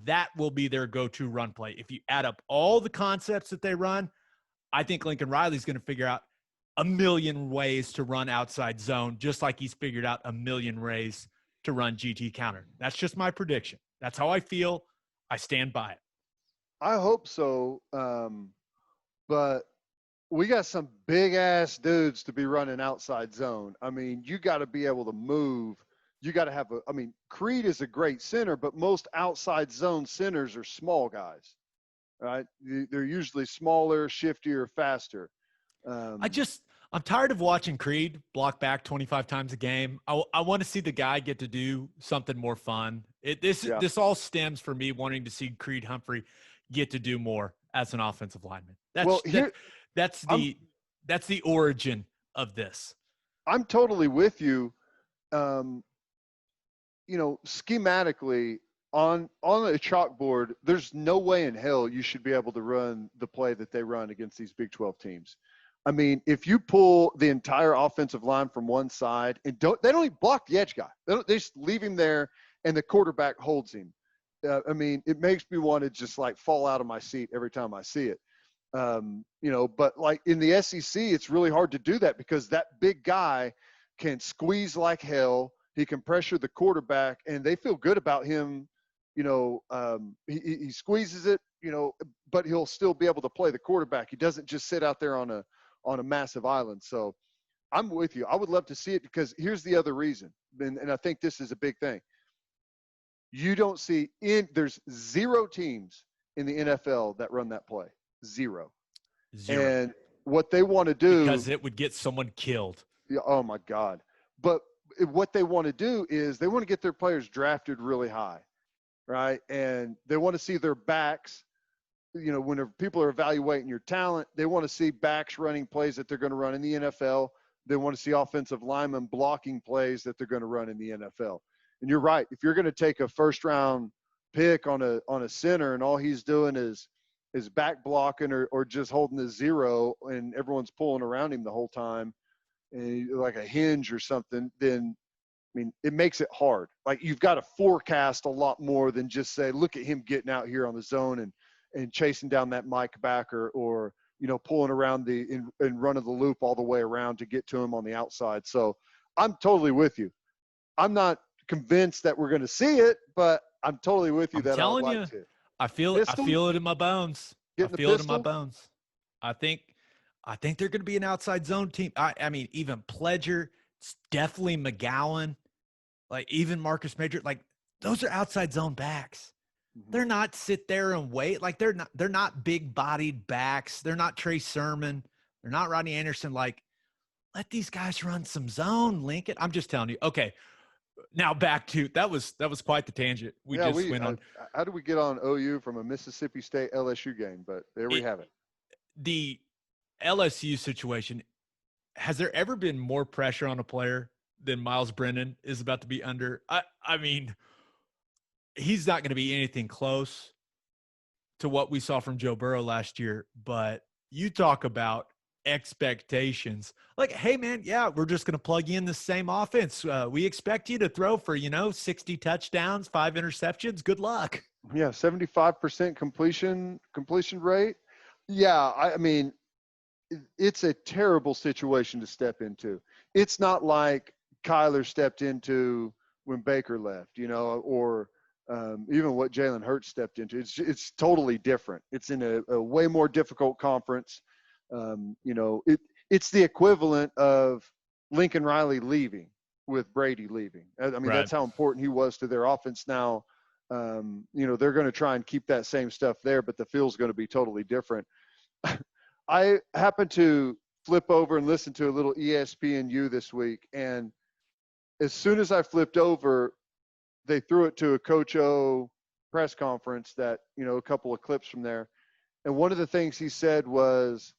that will be their go-to run play. If you add up all the concepts that they run, I think Lincoln Riley's going to figure out a million ways to run outside zone, just like he's figured out a million ways to run GT counter. That's just my prediction. That's how I feel. I stand by it. I hope so. But we got some big-ass dudes to be running outside zone. I mean, you got to be able to move. You got to have Creed is a great center, but most outside zone centers are small guys, right? They're usually smaller, shiftier, faster. I'm tired of watching Creed block back 25 times a game. I want to see the guy get to do something more fun. This all stems from me wanting to see Creed Humphrey get to do more as an offensive lineman. That's the origin of this. I'm totally with you. Schematically on a chalkboard, there's no way in hell you should be able to run the play that they run against these Big 12 teams. I mean, if you pull the entire offensive line from one side and they don't even block the edge guy. They just leave him there and the quarterback holds him. It makes me want to just like fall out of my seat every time I see it. But like in the SEC, it's really hard to do that because that big guy can squeeze like hell. He can pressure the quarterback, and they feel good about him. He squeezes it, but he'll still be able to play the quarterback. He doesn't just sit out there on a massive island. So I'm with you. I would love to see it because here's the other reason, and I think this is a big thing. You don't see there's 0 teams in the NFL that run that play. Zero. And what they want to do, because it would get someone killed. Yeah, oh my God. But what they want to do is they want to get their players drafted really high, right? And they want to see their backs. When people are evaluating your talent, they want to see backs running plays that they're going to run in the NFL. They want to see offensive linemen blocking plays that they're going to run in the NFL. And you're right. If you're going to take a first-round pick on a center and all he's doing is back blocking or just holding the zero and everyone's pulling around him the whole time, and like a hinge or something, then it makes it hard. Like you've got to forecast a lot more than just say, look at him getting out here on the zone and chasing down that Mike back or pulling around in running the loop all the way around to get to him on the outside. So I'm totally with you. I'm not convinced that we're going to see it, but I'm totally with you. I feel it in my bones. I feel it in my bones. I think they're going to be an outside zone team. Even Pledger, it's definitely McGowan, like even Marcus Major, like those are outside zone backs. Mm-hmm. They're not sit there and wait. Like they're not big bodied backs. They're not Trey Sermon. They're not Rodney Anderson. Like let these guys run some zone, Lincoln. I'm just telling you. Okay. Now back to that was quite the tangent. We went on. How do we get on OU from a Mississippi State LSU game? But there we have it. LSU situation, has there ever been more pressure on a player than Miles Brennan is about to be under? I mean, he's not going to be anything close to what we saw from Joe Burrow last year, but you talk about expectations. Like, hey, man, yeah, we're just going to plug you in the same offense. We expect you to throw for, 60 touchdowns, 5 interceptions. Good luck. Yeah, 75% completion rate. Yeah, I mean, it's a terrible situation to step into. It's not like Kyler stepped into when Baker left, or even what Jalen Hurts stepped into. It's totally different. It's in a way more difficult conference. It's the equivalent of Lincoln Riley leaving with Brady leaving. I mean, Right. That's how important he was to their offense. Now, they're going to try and keep that same stuff there, but the field's going to be totally different. I happened to flip over and listen to a little ESPNU this week, and as soon as I flipped over, they threw it to a Coach O press conference that, a couple of clips from there. And one of the things he said was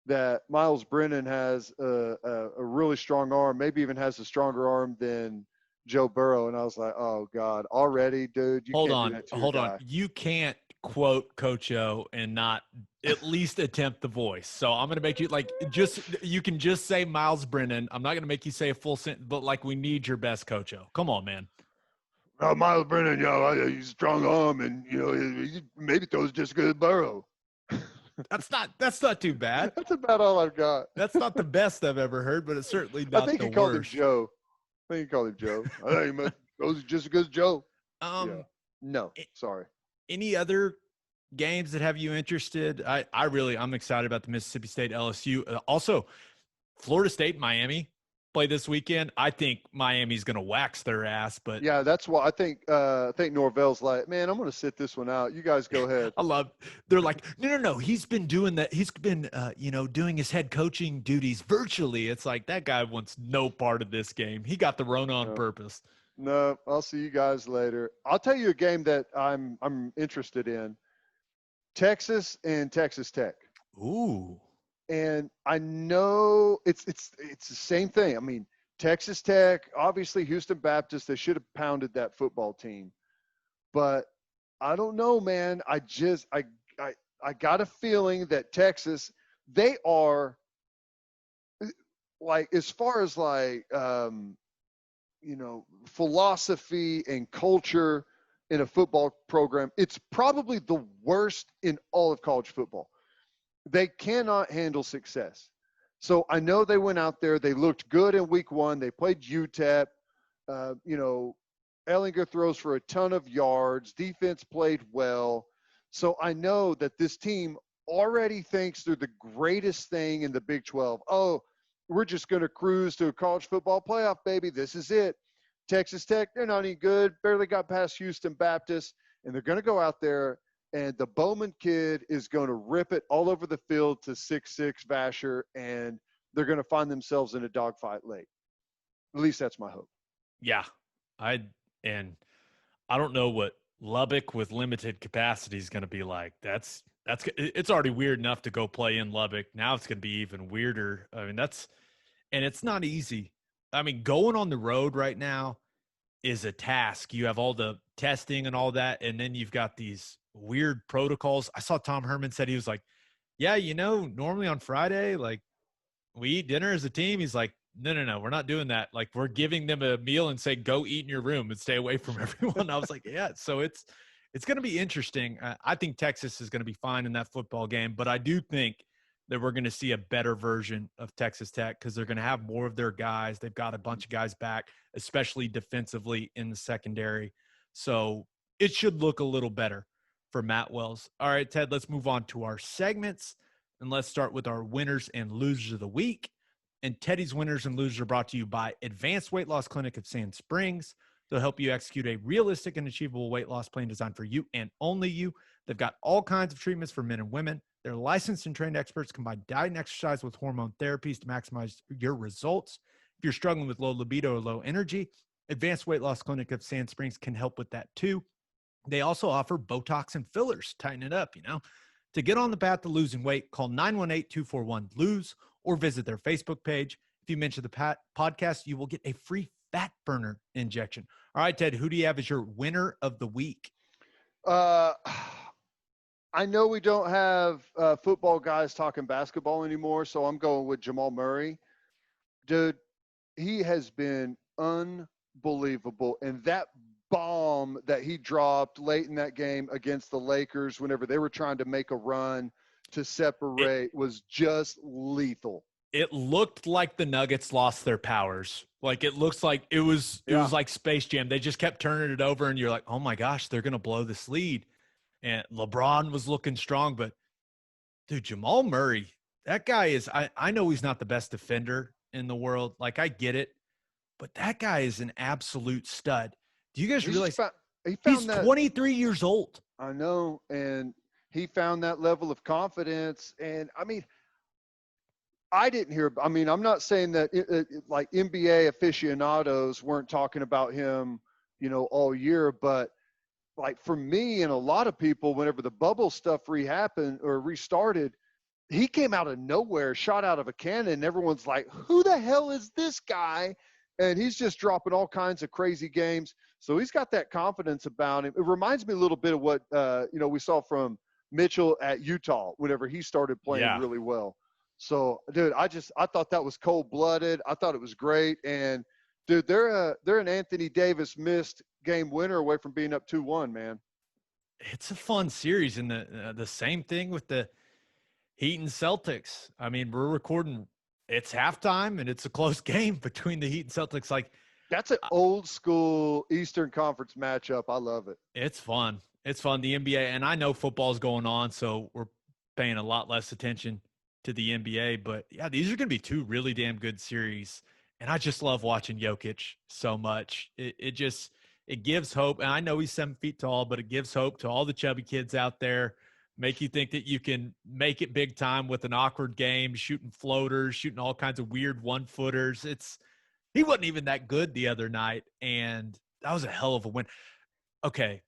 that Miles Brennan has a really strong arm, maybe even has a stronger arm than Joe Burrow. And I was like, oh, God, already, dude, you can't do that to your guy. You can't quote Coach O and not at least attempt the voice. So I'm going to make you you can just say Miles Brennan. I'm not going to make you say a full sentence, but we need your best Coach O. Come on, man. Miles Brennan, he's a strong arm, and he maybe throws just as good as Burrow. That's not too bad. That's about all I've got. That's not the best I've ever heard, but it's certainly not the worst. I think he called him Joe. I think he throws just as good as Joe. No, sorry. Any other games that have you interested? I'm excited about the Mississippi State LSU. Also, Florida State, Miami play this weekend. I think Miami's going to wax their ass, but yeah, that's why I think Norvell's like, man, I'm going to sit this one out. You guys go ahead. They're like, no. He's been doing that. He's been, doing his head coaching duties virtually. It's like that guy wants no part of this game. He got the Rona on purpose. No, I'll see you guys later. I'll tell you a game that I'm interested in. Texas and Texas Tech. Ooh. And I know it's the same thing. I mean, Texas Tech, obviously Houston Baptist, they should have pounded that football team. But I don't know, man. I got a feeling that Texas, they are as far as philosophy and culture in a football program, it's probably the worst in all of college football. They cannot handle success. So I know they went out there. They looked good in week 1. They played UTEP. Ellinger throws for a ton of yards. Defense played well. So I know that this team already thinks they're the greatest thing in the Big 12. Oh, we're just going to cruise to a college football playoff, baby. This is it. Texas Tech, they're not any good. Barely got past Houston Baptist. And they're going to go out there, and the Bowman kid is going to rip it all over the field to 6'6" Vasher, and they're going to find themselves in a dogfight late. At least that's my hope. Yeah. I don't know what Lubbock with limited capacity is going to be like. It's already weird enough to go play in Lubbock. Now it's going to be even weirder. I mean, and it's not easy. I mean, going on the road right now is a task. You have all the testing and all that, and then you've got these weird protocols. I saw Tom Herman said, he was like, yeah, normally on Friday, we eat dinner as a team. He's like, no, we're not doing that. We're giving them a meal and say, go eat in your room and stay away from everyone. I was like, yeah. So it's going to be interesting. I think Texas is going to be fine in that football game, but I do think that we're going to see a better version of Texas Tech because they're going to have more of their guys. They've got a bunch of guys back, especially defensively in the secondary. So it should look a little better for Matt Wells. All right, Ted, let's move on to our segments, and let's start with our winners and losers of the week. And Teddy's winners and losers are brought to you by Advanced Weight Loss Clinic of Sand Springs. They'll help you execute a realistic and achievable weight loss plan designed for you and only you. They've got all kinds of treatments for men and women. Their licensed and trained experts combine diet and exercise with hormone therapies to maximize your results. If you're struggling with low libido or low energy, Advanced Weight Loss Clinic of Sand Springs can help with that too. They also offer Botox and fillers. Tighten it up, To get on the path to losing weight, call 918-241-LOSE or visit their Facebook page. If you mention the podcast, you will get a free fat burner injection. All right, Ted, who do you have as your winner of the week? I know we don't have football guys talking basketball anymore, so I'm going with Jamal Murray. Dude, he has been unbelievable. And that bomb that he dropped late in that game against the Lakers whenever they were trying to make a run to separate was just lethal. It looked like the Nuggets lost their powers. Like it looks like it was like Space Jam. They just kept turning it over and you're like, oh my gosh, they're going to blow this lead. And LeBron was looking strong, but dude, Jamal Murray, that guy is, I know he's not the best defender in the world. Like I get it, but that guy is an absolute stud. Do you guys realize he's 23 years old? I know. And he found that level of confidence. And I mean, I'm not saying that like NBA aficionados weren't talking about him, all year, but like for me and a lot of people, whenever the bubble stuff restarted, he came out of nowhere, shot out of a cannon. And everyone's like, who the hell is this guy? And he's just dropping all kinds of crazy games. So he's got that confidence about him. It reminds me a little bit of what, we saw from Mitchell at Utah whenever he started playing really well. So, dude, I thought that was cold-blooded. I thought it was great. And, dude, they're an Anthony Davis missed game winner away from being up 2-1, man. It's a fun series. And the same thing with the Heat and Celtics. I mean, we're recording – it's halftime, and it's a close game between the Heat and Celtics. Like that's an old-school Eastern Conference matchup. I love it. It's fun. It's fun. The NBA – and I know football's going on, so we're paying a lot less attention to the NBA, but yeah, these are going to be two really damn good series. And I just love watching Jokic so much. It gives hope. And I know he's 7 feet tall, but it gives hope to all the chubby kids out there, make you think that you can make it big time with an awkward game, shooting floaters, shooting all kinds of weird 1-footers. He wasn't even that good the other night. And that was a hell of a win. Okay.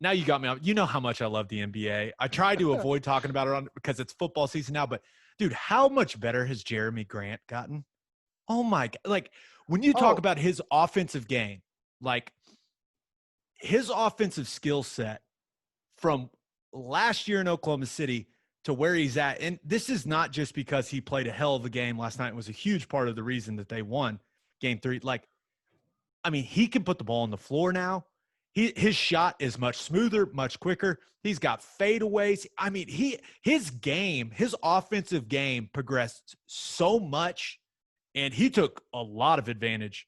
Now you got me. You know how much I love the NBA. I try to avoid talking about it because it's football season now. But, dude, how much better has Jeremy Grant gotten? Oh, my God. Like, when you talk about his offensive game, like, his offensive skill set from last year in Oklahoma City to where he's at, and this is not just because he played a hell of a game last night. It was a huge part of the reason that they won Game 3. Like, I mean, he can put the ball on the floor now. His shot is much smoother, much quicker. He's got fadeaways. I mean, his offensive game progressed so much, and he took a lot of advantage,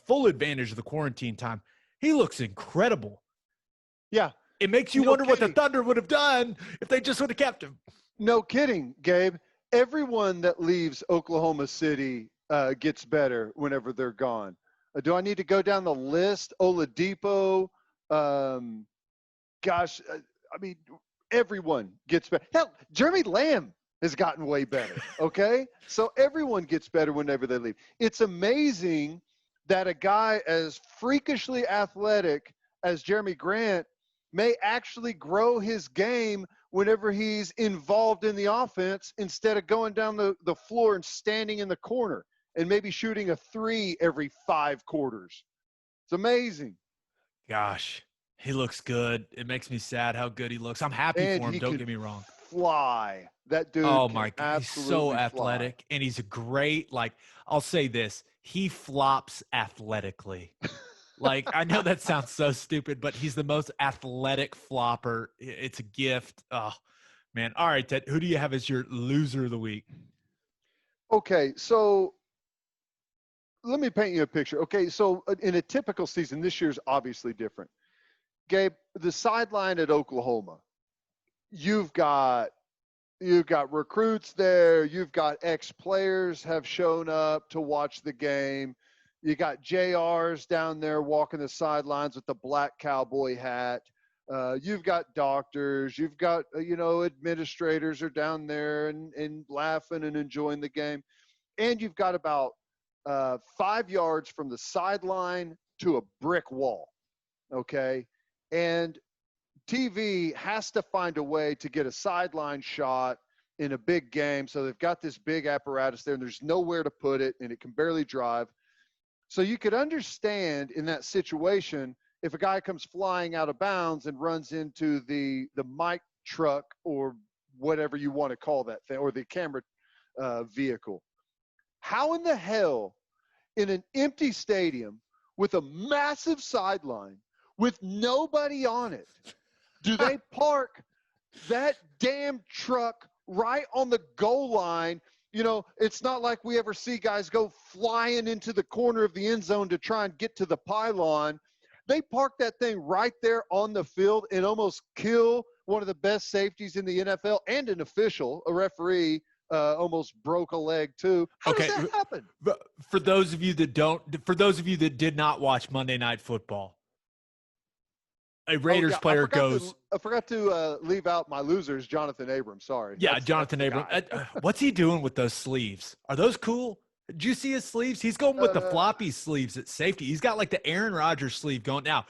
full advantage of the quarantine time. He looks incredible. Yeah. It makes you wonder what the Thunder would have done if they just would have kept him. No kidding, Gabe. Everyone that leaves Oklahoma City gets better whenever they're gone. Do I need to go down the list? Oladipo, I mean, everyone gets better. Hell, Jeremy Lamb has gotten way better, okay? So everyone gets better whenever they leave. It's amazing that a guy as freakishly athletic as Jeremy Grant may actually grow his game whenever he's involved in the offense instead of going down the floor and standing in the corner and maybe shooting a 3 every 5 quarters. It's amazing. Gosh, he looks good. It makes me sad how good he looks. I'm happy for him. Don't get me wrong. Fly. That dude. Oh my God. He's so athletic. And he's a great, I'll say this. He flops athletically. I know that sounds so stupid, but he's the most athletic flopper. It's a gift. Oh man. All right, Ted, who do you have as your loser of the week? Okay. So let me paint you a picture. Okay, so in a typical season, this year's obviously different. Gabe, the sideline at Oklahoma, you've got recruits there. You've got ex-players have shown up to watch the game. You got JRs down there walking the sidelines with the black cowboy hat. You've got doctors. You've got, administrators are down there and laughing and enjoying the game. And you've got about 5 yards from the sideline to a brick wall, okay? And TV has to find a way to get a sideline shot in a big game. So they've got this big apparatus there and there's nowhere to put it and it can barely drive. So you could understand in that situation if a guy comes flying out of bounds and runs into the mic truck or whatever you want to call that thing, or the camera vehicle. How in the hell in an empty stadium with a massive sideline with nobody on it do they park that damn truck right on the goal line? You know, it's not like we ever see guys go flying into the corner of the end zone to try and get to the pylon. They park that thing right there on the field and almost kill one of the best safeties in the NFL and an official, a referee, almost broke a leg too. How does that happen? For those of you that did not watch Monday Night Football, a Raiders player goes. I forgot to leave out my losers, Jonathan Abrams. Sorry. Yeah, Jonathan Abrams. What's he doing with those sleeves? Are those cool? Did you see his sleeves? He's going with the floppy sleeves at safety. He's got like the Aaron Rodgers sleeve going. Now,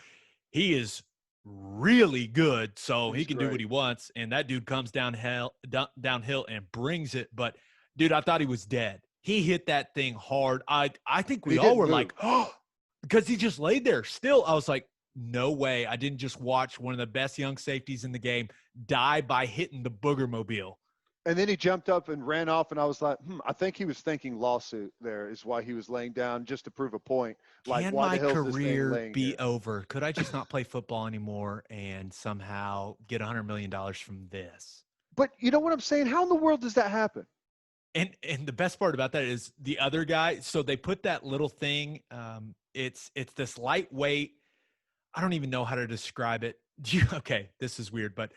he is really good, so he can do what he wants. And that dude comes downhill and brings it. But, dude, I thought he was dead. He hit that thing hard. I think we all were like, oh, because he just laid there. Still, I was like, no way. I didn't just watch one of the best young safeties in the game die by hitting the booger mobile. And then he jumped up and ran off, and I was like, I think he was thinking lawsuit there is why he was laying down just to prove a point. Like, can why my the hell is this thing career laying be there? over? Could I just not play football anymore and somehow get $100 million from this? But you know what I'm saying? How in the world does that happen? And the best part about that is the other guy. So they put that little thing. It's this lightweight. I don't even know how to describe it. Okay, this is weird, but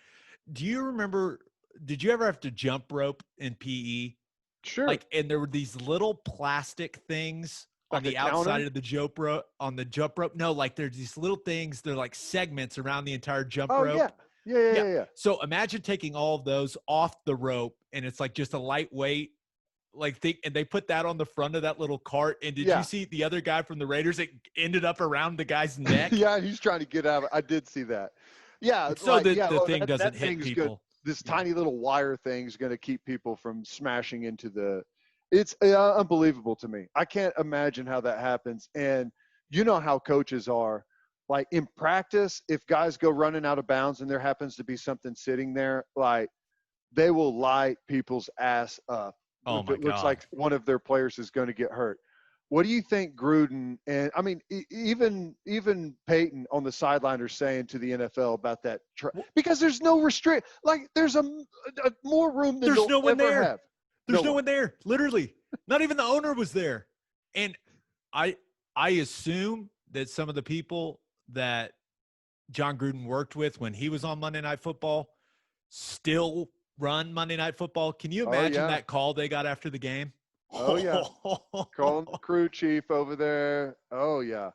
do you remember? Did you ever have to jump rope in PE? Sure. Like, and there were these little plastic things like on the outside of the jump rope. On the jump rope, no, like there's these little things. They're like segments around the entire jump rope. Yeah. So imagine taking all of those off the rope, and it's like just a lightweight like thing, and they put that on the front of that little cart. And did you see the other guy from the Raiders? It ended up around the guy's neck. Yeah, he's trying to get out of it. I did see that. Yeah. So the thing doesn't hit people. Good. This tiny little wire thing is going to keep people from smashing into the – it's unbelievable to me. I can't imagine how that happens. And you know how coaches are. Like in practice, if guys go running out of bounds and there happens to be something sitting there, like they will light people's ass up. Oh, my God. It looks like one of their players is going to get hurt. What do you think Gruden and I mean even Peyton on the sideline are saying to the NFL about that? Because there's no restrict. Like there's a more room than there's no one ever there. have. There's no one there. Literally, not even the owner was there. And I assume that some of the people that John Gruden worked with when he was on Monday Night Football still run Monday Night Football. Can you imagine that call they got after the game? Oh, yeah. Calling the crew chief over there. Oh, yeah.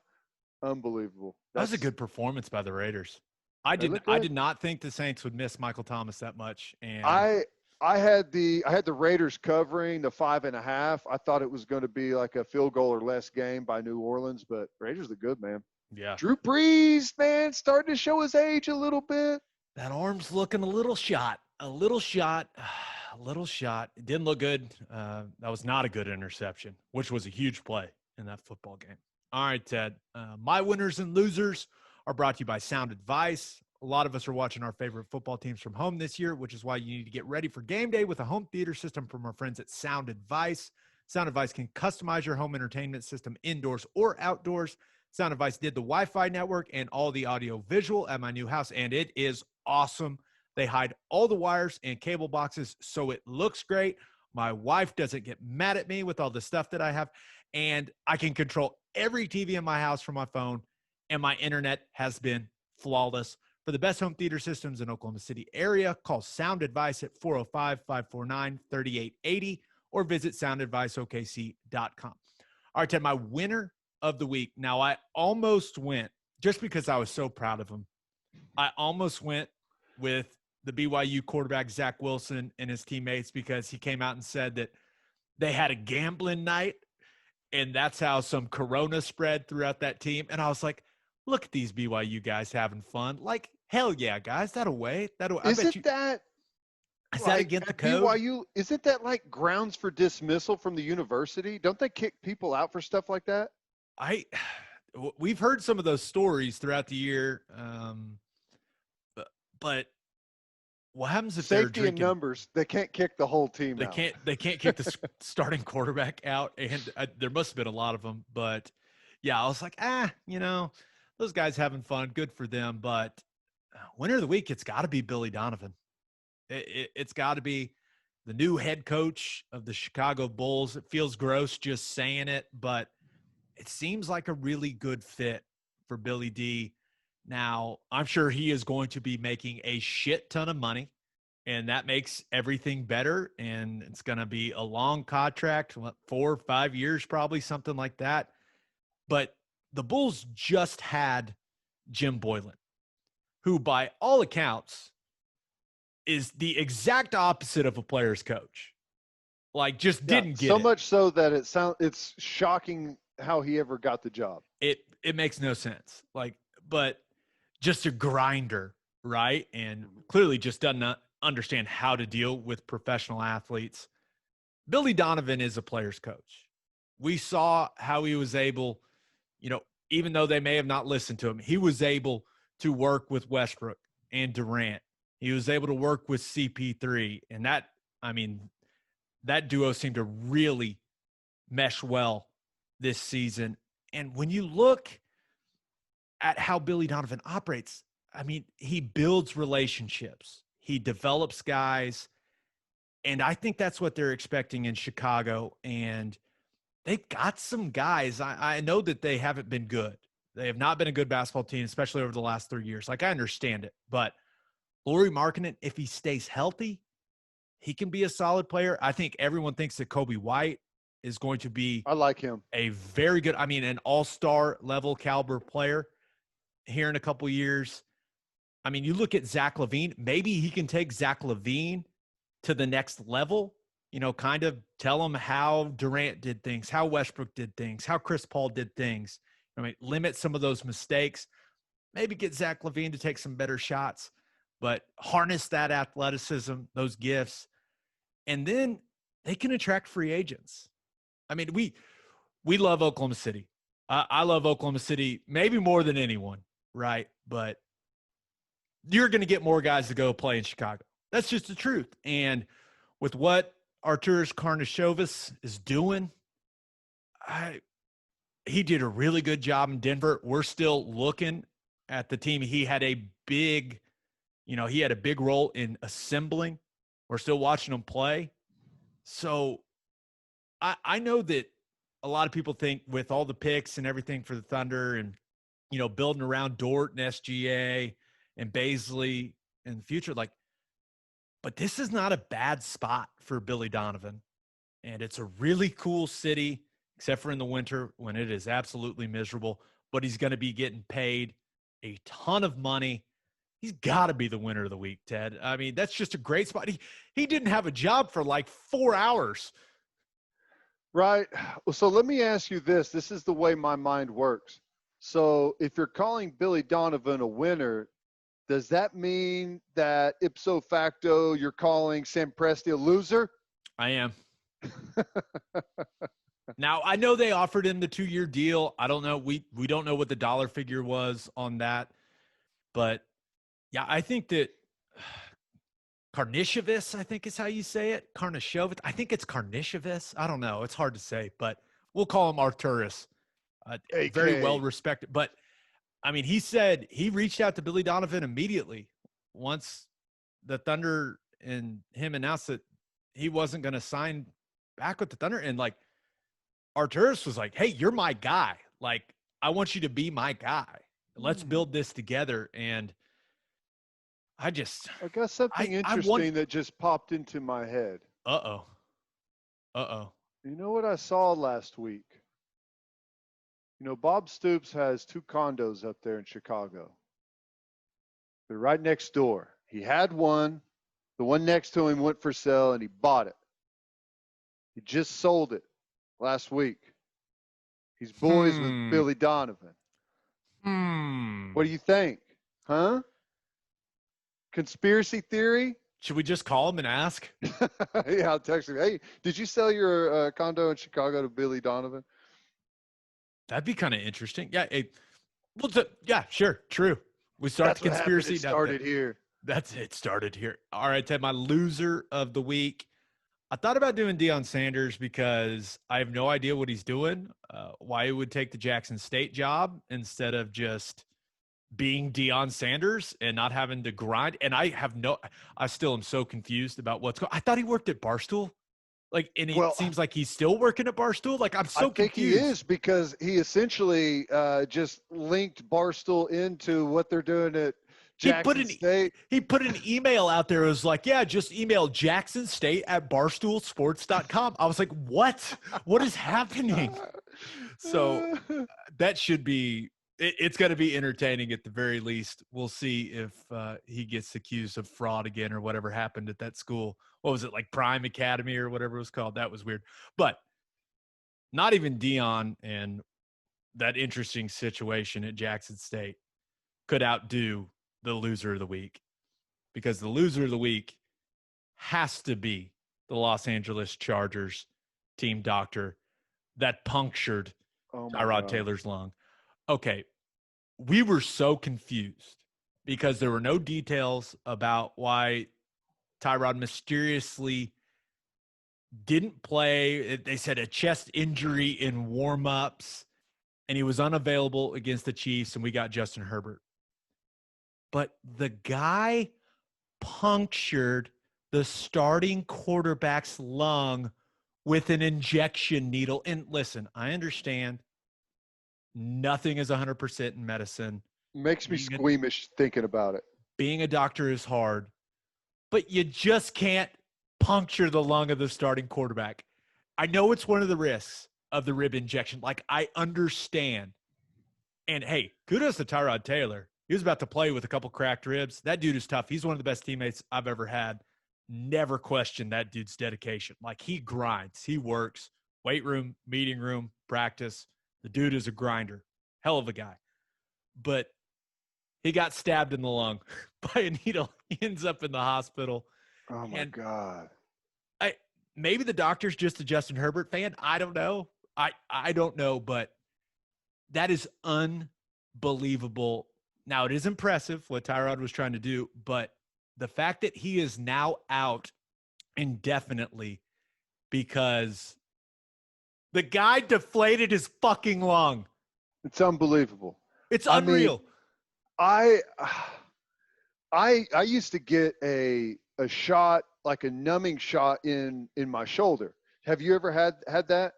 Unbelievable. That was a good performance by the Raiders. I did not think the Saints would miss Michael Thomas that much. And I had the Raiders covering the 5.5. I thought it was going to be like a field goal or less game by New Orleans, but Raiders are good, man. Yeah. Drew Brees, man, starting to show his age a little bit. That arm's looking a little shot. It didn't look good. That was not a good interception, which was a huge play in that football game. All right, Ted. My winners and losers are brought to you by Sound Advice. A lot of us are watching our favorite football teams from home this year, which is why you need to get ready for game day with a home theater system from our friends at Sound Advice. Sound Advice can customize your home entertainment system indoors or outdoors. Sound Advice did the Wi-Fi network and all the audio visual at my new house, and it is awesome. They hide all the wires and cable boxes, so it looks great. My wife doesn't get mad at me with all the stuff that I have, and I can control every TV in my house from my phone, and my internet has been flawless. For the best home theater systems in Oklahoma City area, call Sound Advice at 405-549-3880 or visit soundadviceokc.com. All right, Ted, my winner of the week. Now, I almost went, just because I was so proud of him, I almost went with the BYU quarterback, Zach Wilson, and his teammates, because he came out and said that they had a gambling night, and that's how some corona spread throughout that team. And I was like, look at these BYU guys having fun. Like, hell yeah, guys, that'll wait. I bet Isn't you. that Is that like against the at code? BYU? Isn't that like grounds for dismissal from the university? Don't they kick people out for stuff like that? We've heard some of those stories throughout the year, but what happens if they're Safety in drinking? numbers, they can't kick the whole team They out. can't kick the starting quarterback out, and there must have been a lot of them. But yeah, I was like, those guys having fun, good for them. But winner of the week, it's got to be Billy Donovan. It's got to be the new head coach of the Chicago Bulls. It feels gross just saying it, but it seems like a really good fit for Billy D. Now, I'm sure he is going to be making a shit ton of money, and that makes everything better. And it's going to be a long contract, 4 or 5 years, probably something like that. But the Bulls just had Jim Boylan, who by all accounts is the exact opposite of a player's coach. Like, just didn't get so it. much so that it's shocking how he ever got the job. It makes no sense. Like, but just a grinder, right? And clearly just doesn't understand how to deal with professional athletes. Billy Donovan is a player's coach. We saw how he was able, even though they may have not listened to him, he was able to work with Westbrook and Durant. He was able to work with CP3. And that duo seemed to really mesh well this season. And when you look at how Billy Donovan operates, he builds relationships. He develops guys. And I think that's what they're expecting in Chicago. And they've got some guys. I know that they haven't been good. They have not been a good basketball team, especially over the last 3 years. Like, I understand it. But Lauri Markkanen, if he stays healthy, he can be a solid player. I think everyone thinks that Kobe White is going to be I like him. a very good, an all-star level caliber player here in a couple years. You look at Zach LaVine, maybe he can take Zach LaVine to the next level, kind of tell him how Durant did things, how Westbrook did things, how Chris Paul did things. Limit some of those mistakes, maybe get Zach LaVine to take some better shots, but harness that athleticism, those gifts, and then they can attract free agents. We love Oklahoma City. I love Oklahoma City maybe more than anyone, right? But you're going to get more guys to go play in Chicago. That's just the truth. And with what Arturas Karnisovas is doing, he did a really good job in Denver. We're still looking at the team. He had a big role in assembling. We're still watching him play. So I know that a lot of people think with all the picks and everything for the Thunder and, building around Dort and SGA and Baisley in the future, but this is not a bad spot for Billy Donovan. And it's a really cool city, except for in the winter when it is absolutely miserable, but he's going to be getting paid a ton of money. He's got to be the winner of the week, Ted. That's just a great spot. He didn't have a job for 4 hours. Right. So let me ask you this. This is the way my mind works. So if you're calling Billy Donovan a winner, does that mean that ipso facto you're calling Sam Presti a loser? I am. Now, I know they offered him the 2-year deal. I don't know. We don't know what the dollar figure was on that. But, yeah, I think that Karnisovas, I think is how you say it. Karnisovas. I think it's Karnisovas. I don't know. It's hard to say. But we'll call him Arturas. Very well respected. But, he said he reached out to Billy Donovan immediately once the Thunder and him announced that he wasn't going to sign back with the Thunder. And, Arturas was like, hey, you're my guy. I want you to be my guy. Let's build this together. And I got something interesting that just popped into my head. Uh-oh. You know what I saw last week? Bob Stoops has 2 condos up there in Chicago. They're right next door. He had one. The one next to him went for sale, and he bought it. He just sold it last week. He's boys with Billy Donovan. What do you think? Huh? Conspiracy theory? Should we just call him and ask? Yeah, I'll text him. Hey, did you sell your condo in Chicago to Billy Donovan? That'd be kind of interesting. Yeah. Yeah, sure. True. We start That's the what happened. conspiracy. It started here. That's it. Started here. All right, Ted, my loser of the week. I thought about doing Deion Sanders because I have no idea what he's doing, why he would take the Jackson State job instead of just being Deion Sanders and not having to grind. And I still am so confused about what's going on. I thought he worked at Barstool. It seems like he's still working at Barstool. Like, I'm so confused. I think he is, because he essentially just linked Barstool into what they're doing at Jackson State. He put an email out there. It was like, yeah, just email jacksonstate@barstoolsports.com. I was like, what? What is happening? So that should be it's going to be entertaining at the very least. We'll see if he gets accused of fraud again or whatever happened at that school. What was it, like Prime Academy or whatever it was called? That was weird. But not even Deion and that interesting situation at Jackson State could outdo the loser of the week, because the loser of the week has to be the Los Angeles Chargers team doctor that punctured Tyrod Taylor's lung. Okay, we were so confused because there were no details about why Tyrod mysteriously didn't play. They said a chest injury in warm-ups, and he was unavailable against the Chiefs, and we got Justin Herbert. But the guy punctured the starting quarterback's lung with an injection needle. And listen, I understand nothing is 100% in medicine. Makes me squeamish thinking about it. Being a doctor is hard, but you just can't puncture the lung of the starting quarterback. I know it's one of the risks of the rib injection. Like, I understand. And hey, kudos to Tyrod Taylor. He was about to play with a couple cracked ribs. That dude is tough. He's one of the best teammates I've ever had. Never question that dude's dedication. Like, he grinds. He works. Weight room, meeting room, practice. The dude is a grinder. Hell of a guy. But he got stabbed in the lung by a needle. He ends up in the hospital. Oh, my God. Maybe the doctor's just a Justin Herbert fan. I don't know. I don't know, but that is unbelievable. Now, it is impressive what Tyrod was trying to do, but the fact that he is now out indefinitely because the guy deflated his fucking lung. It's unbelievable. It's unreal. I used to get a shot, like a numbing shot in my shoulder. Have you ever had that?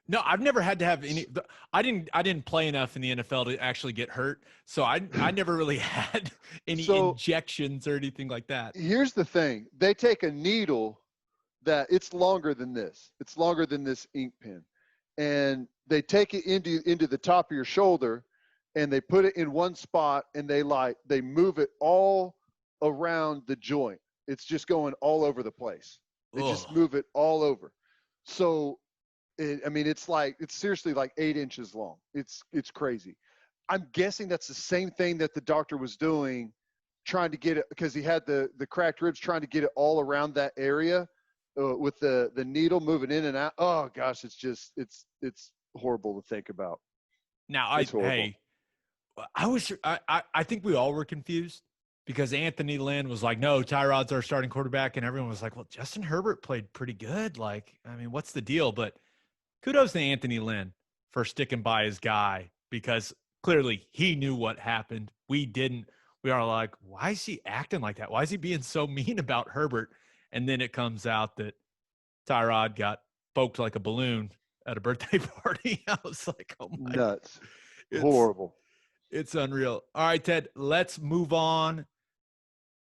No, I've never had to have any. I didn't play enough in the NFL to actually get hurt, so I never really had any injections or anything like that. Here's the thing: they take a needle that it's longer than this. It's longer than this ink pen, and they take it into the top of your shoulder, and they put it in one spot, and they move it all around the joint. It's just going all over the place. They just move it all over. So. It's seriously like 8 inches long. It's crazy. I'm guessing that's the same thing that the doctor was doing, trying to get it, because he had the cracked ribs, trying to get it all around that area with the needle moving in and out. Oh gosh, it's horrible to think about. Now, I think we all were confused because Anthony Lynn was like, no, Tyrod's our starting quarterback. And everyone was like, well, Justin Herbert played pretty good. Like, I mean, what's the deal? But kudos to Anthony Lynn for sticking by his guy, because clearly he knew what happened. We didn't. We are like, why is he acting like that? Why is he being so mean about Herbert? And then it comes out that Tyrod got poked like a balloon at a birthday party. I was like, oh my. Nuts. Horrible. It's unreal. All right, Ted, let's move on.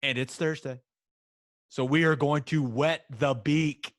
And it's Thursday. So we are going to wet the beak.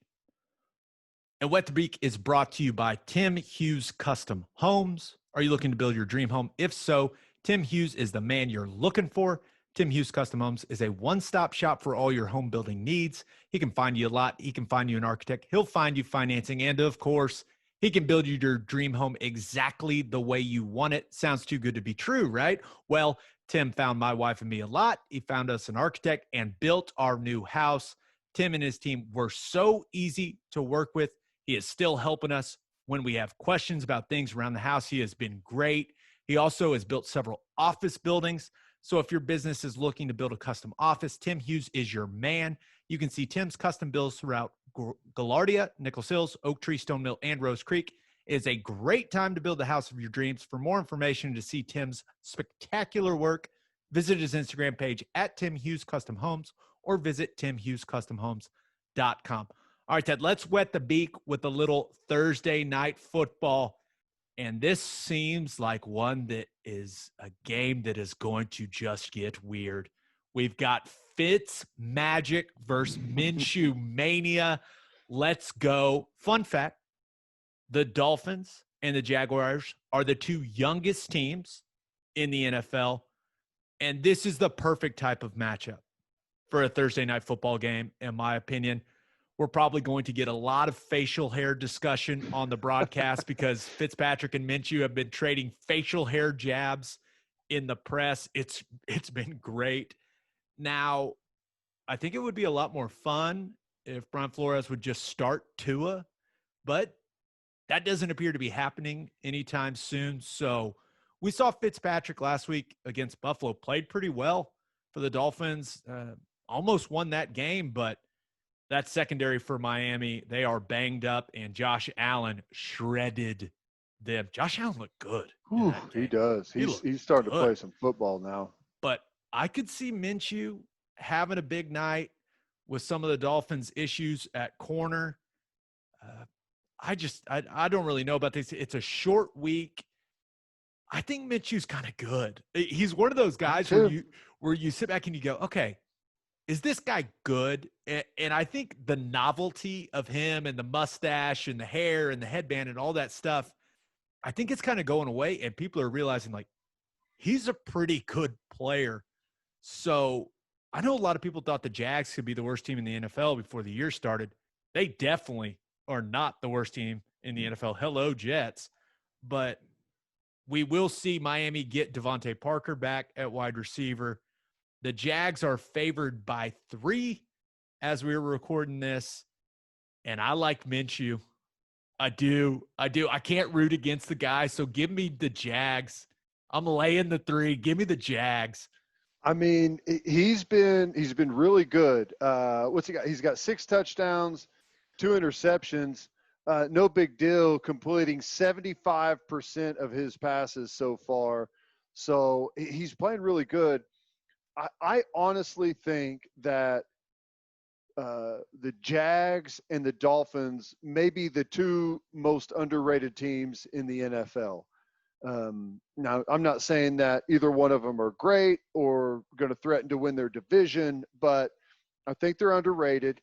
And Wet the Beak is brought to you by Tim Hughes Custom Homes. Are you looking to build your dream home? If so, Tim Hughes is the man you're looking for. Tim Hughes Custom Homes is a one-stop shop for all your home building needs. He can find you a lot. He can find you an architect. He'll find you financing. And, of course, He can build you your dream home exactly the way you want it. Sounds too good to be true, right? Well, Tim found my wife and me a lot. He found us an architect and built our new house. Tim and his team were so easy to work with. He is still helping us when we have questions about things around the house. He has been great. He also has built several office buildings. So if your business is looking to build a custom office, Tim Hughes is your man. You can see Tim's custom builds throughout Gaillardia, Nichols Hills, Oak Tree, Stone Mill, and Rose Creek. It is a great time to build the house of your dreams. For more information to see Tim's spectacular work, visit his Instagram page at Tim Hughes Custom Homes or visit timhughescustomhomes.com. All right, Ted, let's wet the beak with a little Thursday night football. And this seems like one that is a game that is going to just get weird. We've got Fitz Magic versus Minshew Mania. Let's go. Fun fact, the Dolphins and the Jaguars are the two youngest teams in the NFL. And this is the perfect type of matchup for a Thursday night football game, in my opinion. We're probably going to get a lot of facial hair discussion on the broadcast because Fitzpatrick and Minshew have been trading facial hair jabs in the press. It's been great. Now, I think it would be a lot more fun if Brian Flores would just start Tua, but that doesn't appear to be happening anytime soon. So we saw Fitzpatrick last week against Buffalo, played pretty well for the Dolphins, almost won that game, but that secondary for Miami, they are banged up, and Josh Allen shredded them. Josh Allen looked good. Ooh, he does. He's starting to play some football now. But I could see Minshew having a big night with some of the Dolphins' issues at corner. I don't really know about this. It's a short week. I think Minshew's kind of good. He's one of those guys where you sit back and you go, okay, is this guy good? And I think the novelty of him and the mustache and the hair and the headband and all that stuff, I think it's kind of going away, and people are realizing, like, he's a pretty good player. So I know a lot of people thought the Jags could be the worst team in the NFL before the year started. They definitely are not the worst team in the NFL. Hello, Jets. But we will see Miami get Devontae Parker back at wide receiver. The Jags are favored by 3 as we were recording this, and I like Minshew. I do. I can't root against the guy, so give me the Jags. I'm laying the 3. Give me the Jags. I mean, he's been really good. What's he got? He's got 6 touchdowns, 2 interceptions. No big deal, completing 75% of his passes so far. So he's playing really good. I honestly think that the Jags and the Dolphins may be the 2 most underrated teams in the NFL. Now, I'm not saying that either one of them are great or going to threaten to win their division, but I think they're underrated.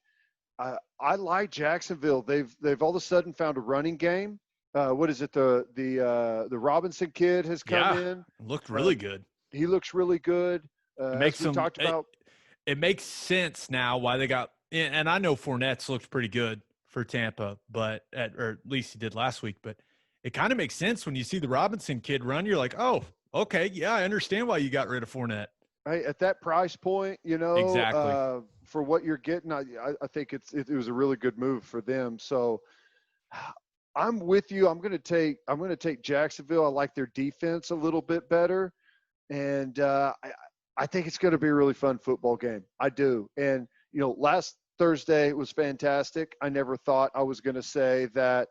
I like Jacksonville. They've all of a sudden found a running game. What is it? The Robinson kid has come in. Looked really good. He looks really good. It makes sense now why they got, and I know Fournette's looked pretty good for Tampa, or at least he did last week, but it kind of makes sense when you see the Robinson kid run. You're like, oh, okay, yeah, I understand why you got rid of Fournette. Hey, at that price point, exactly. For what you're getting, I think it was a really good move for them. So I'm with you. I'm going to take Jacksonville. I like their defense a little bit better, and I think it's going to be a really fun football game. I do. And last Thursday was fantastic. I never thought I was going to say that.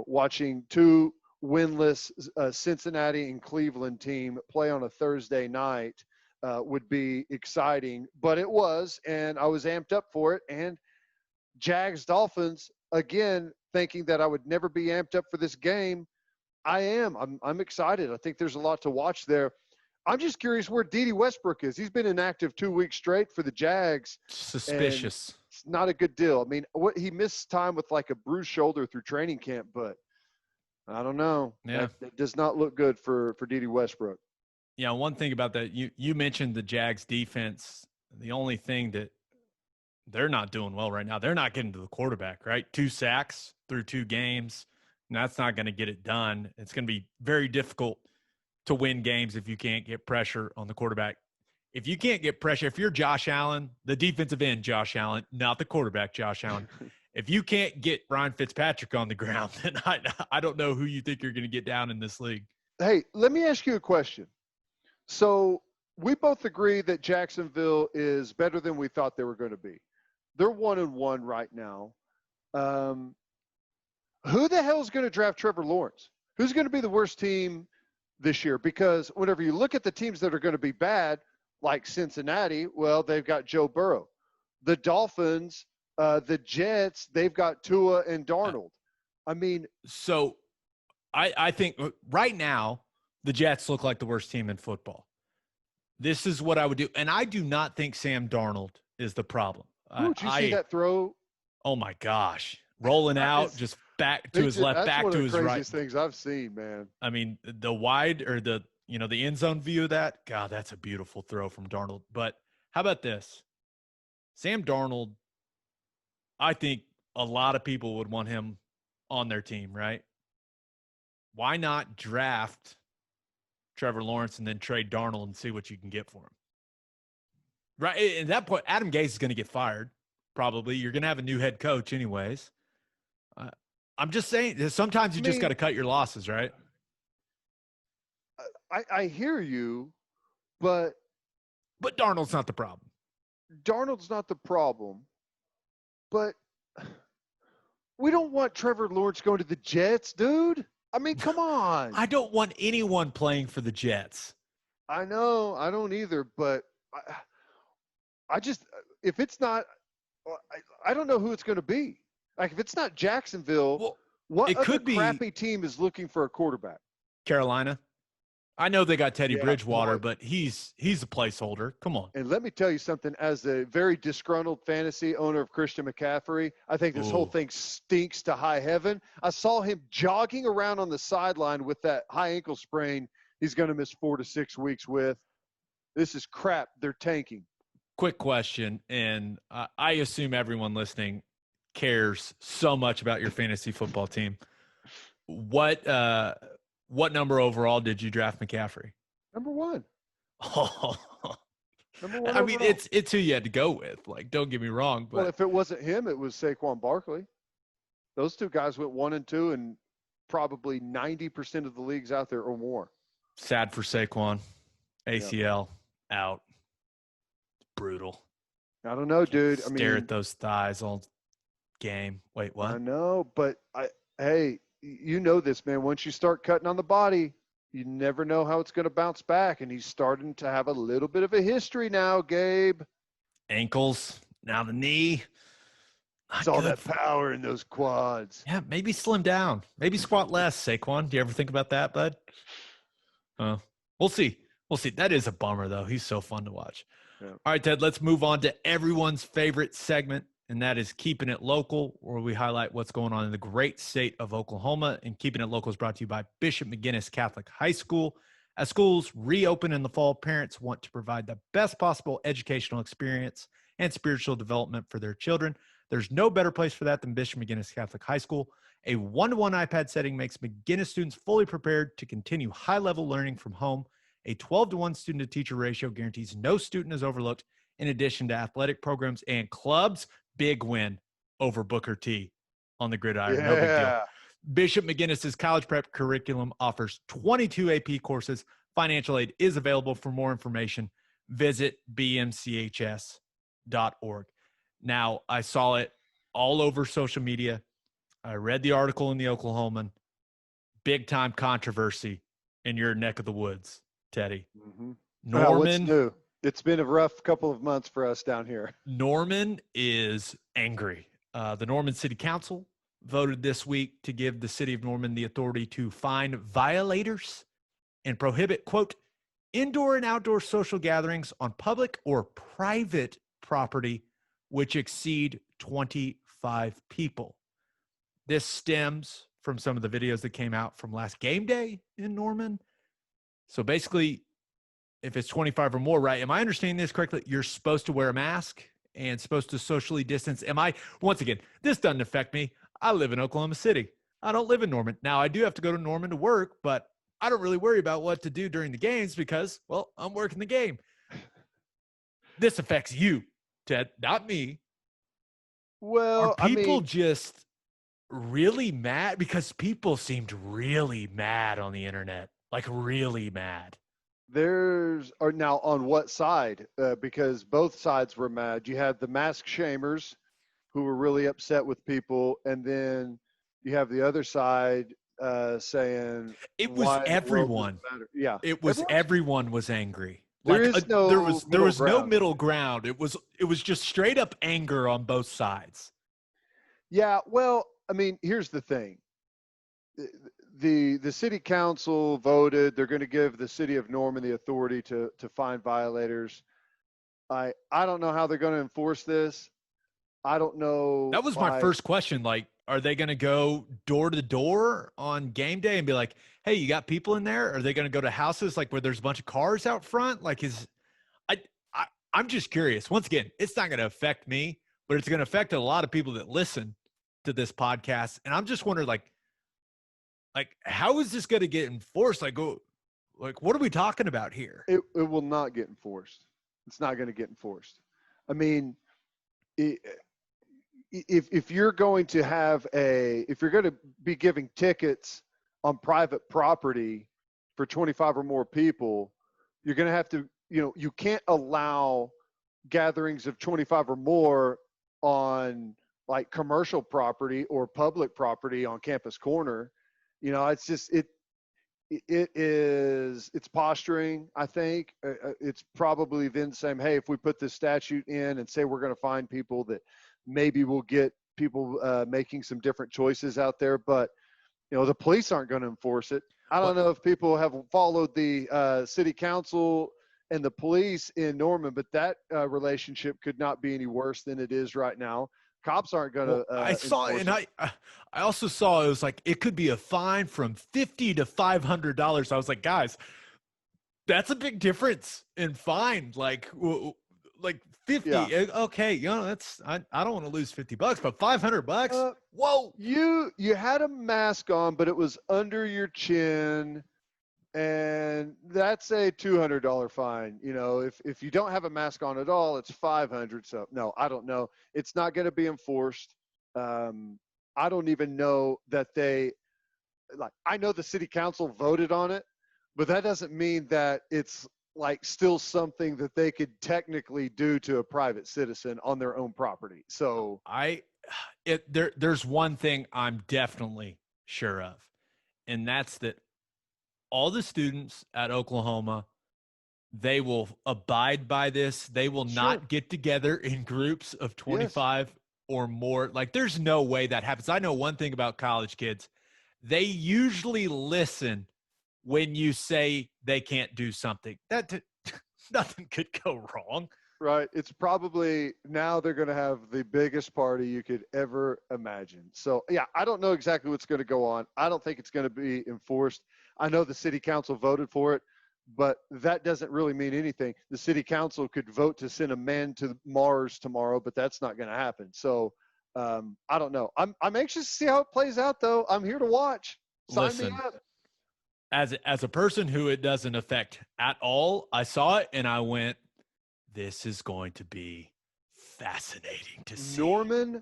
Watching 2 winless Cincinnati and Cleveland team play on a Thursday night would be exciting, but it was, and I was amped up for it. And Jags Dolphins, again, thinking that I would never be amped up for this game. I am. I'm excited. I think there's a lot to watch there. I'm just curious where Dede Westbrook is. He's been inactive 2 weeks straight for the Jags. Suspicious. It's not a good deal. I mean, he missed time with like a bruised shoulder through training camp, but I don't know. Yeah. That does not look good for Dede Westbrook. Yeah, one thing about that, you mentioned the Jags defense. The only thing that they're not doing well right now, they're not getting to the quarterback, right? 2 sacks through 2 games. And that's not going to get it done. It's going to be very difficult to win games if you can't get pressure on the quarterback. If you can't get pressure, if you're Josh Allen, the defensive end Josh Allen, not the quarterback Josh Allen, if you can't get Ryan Fitzpatrick on the ground, then I don't know who you think you're going to get down in this league. Hey, let me ask you a question. So we both agree that Jacksonville is better than we thought they were going to be. They're 1-1 right now. Who the hell is going to draft Trevor Lawrence? Who's going to be the worst team this year? Because whenever you look at the teams that are going to be bad, like Cincinnati, well, they've got Joe Burrow. The Dolphins, the Jets, they've got Tua and Darnold. I mean, so I think right now the Jets look like the worst team in football. This is what I would do. And I do not think Sam Darnold is the problem. Did you see that throw? Oh, my gosh. Rolling out, just back to his left, back to his right. That's one of the craziest things I've seen, man. I mean, the wide or the end zone view of that, God, that's a beautiful throw from Darnold. But how about this? Sam Darnold, I think a lot of people would want him on their team, right? Why not draft Trevor Lawrence and then trade Darnold and see what you can get for him? Right. At that point, Adam Gase is going to get fired. Probably. You're going to have a new head coach anyways. I'm just saying, sometimes you just got to cut your losses, right? I hear you, but Darnold's not the problem. Darnold's not the problem, but we don't want Trevor Lawrence going to the Jets, dude. I mean, come on. I don't want anyone playing for the Jets. I know. I don't either, but I just – if it's not – I don't know who it's going to be. Like, if it's not Jacksonville, what other crappy team is looking for a quarterback? Carolina. I know they got Teddy Bridgewater, but he's a placeholder. Come on. And let me tell you something. As a very disgruntled fantasy owner of Christian McCaffrey, I think this whole thing stinks to high heaven. I saw him jogging around on the sideline with that high ankle sprain he's going to miss 4 to 6 weeks with. This is crap. They're tanking. Quick question, and I assume everyone listening cares so much about your fantasy football team. What number overall did you draft McCaffrey? Number 1. Oh. Number 1 I mean, overall. it's who you had to go with. Like, don't get me wrong. But well, if it wasn't him, it was Saquon Barkley. Those two guys went 1 and 2, and probably 90% of the leagues out there or more. Sad for Saquon. ACL out. Brutal. I don't know, dude. Stare at those thighs all game. Wait, what? I know, but hey, you know this, man. Once you start cutting on the body, you never know how it's going to bounce back. And he's starting to have a little bit of a history now, Gabe. Ankles, now the knee. It's all that power in those quads. Yeah, maybe slim down. Maybe squat less, Saquon. Do you ever think about that, bud? We'll see. We'll see. That is a bummer, though. He's so fun to watch. Yeah. All right, Ted, let's move on to everyone's favorite segment, and that is Keeping It Local, where we highlight what's going on in the great state of Oklahoma. And Keeping It Local is brought to you by Bishop McGuinness Catholic High School. As schools reopen in the fall, parents want to provide the best possible educational experience and spiritual development for their children. There's no better place for that than Bishop McGuinness Catholic High School. A 1-to-1 iPad setting makes McGuinness students fully prepared to continue high-level learning from home. A 12-to-1 student-to-teacher ratio guarantees no student is overlooked. In addition to athletic programs and clubs, big win over Booker T on the gridiron. Yeah. No big deal. Bishop McGuinness's college prep curriculum offers 22 AP courses. Financial aid is available. For more information, visit bmchs.org. Now, I saw it all over social media. I read the article in the Oklahoman. Big time controversy in your neck of the woods, Teddy. Mm-hmm. Norman. What's new? It's been a rough couple of months for us down here. Norman is angry. The Norman City Council voted this week to give the city of Norman the authority to fine violators and prohibit, quote, indoor and outdoor social gatherings on public or private property which exceed 25 people. This stems from some of the videos that came out from last game day in Norman. So basically, if it's 25 or more, right? Am I understanding this correctly? You're supposed to wear a mask and supposed to socially distance. Once again, this doesn't affect me. I live in Oklahoma City. I don't live in Norman. Now, I do have to go to Norman to work, but I don't really worry about what to do during the games because, well, I'm working the game. This affects you, Ted, not me. Well, Are people just really mad? Because people seemed really mad on the internet, like really mad. or now on what side? Because both sides were mad. You had the mask shamers who were really upset with people, and then you have the other side saying it was why everyone. matter. Yeah, It was everyone was angry. There Like is no there was no ground. middle ground. It was just straight up anger on both sides. Yeah, well, I mean, here's the thing. The city council voted they're going to give the city of Norman the authority to fine violators. I don't know how they're going to enforce this. I don't know. That was my first question. Like, are they going to go door to door on game day and be like, "Hey, you got people in there?" Are they going to go to houses like where there's a bunch of cars out front? Like, I'm just curious. Once again, it's not going to affect me, but it's going to affect a lot of people that listen to this podcast. And I'm just wondering, like how is this going to get enforced? Like, what are we talking about here? It will not get enforced. It's not going to get enforced. I mean, if you're going to if you're going to be giving tickets on private property for 25 or more people, you're going to have to, you can't allow gatherings of 25 or more on like commercial property or public property on Campus Corner. It's just, it's posturing. I think it's probably then saying, hey, if we put this statute in and say we're going to find people, that maybe we'll get people making some different choices out there. But the police aren't going to enforce it. I don't know if people have followed the city council and the police in Norman, but that relationship could not be any worse than it is right now. Cops aren't going to. I saw, and I also saw it was like it could be a fine from $50 to $500. I was like, guys, that's a big difference in fine. Like 50. Yeah. Okay, that's I don't want to lose $50, but $500. Whoa! You had a mask on, but it was under your chin, and that's a $200 fine. If you don't have a mask on at all, it's $500. So no, I don't know. It's not going to be enforced. I don't even know that I know the city council voted on it, but that doesn't mean that it's like still something that they could technically do to a private citizen on their own property. So there's one thing I'm definitely sure of, and that's that all the students at Oklahoma, they will abide by this. They will not get together in groups of 25 or more. Like, there's no way that happens. I know one thing about college kids. They usually listen when you say they can't do something. Nothing could go wrong. Right. It's probably now they're going to have the biggest party you could ever imagine. So, yeah, I don't know exactly what's going to go on. I don't think it's going to be enforced. I know the city council voted for it, but that doesn't really mean anything. The city council could vote to send a man to Mars tomorrow, but that's not going to happen. So I don't know. I'm anxious to see how it plays out, though. I'm here to watch. Sign me up. As a person who it doesn't affect at all, I saw it and I went, this is going to be fascinating to see. Norman,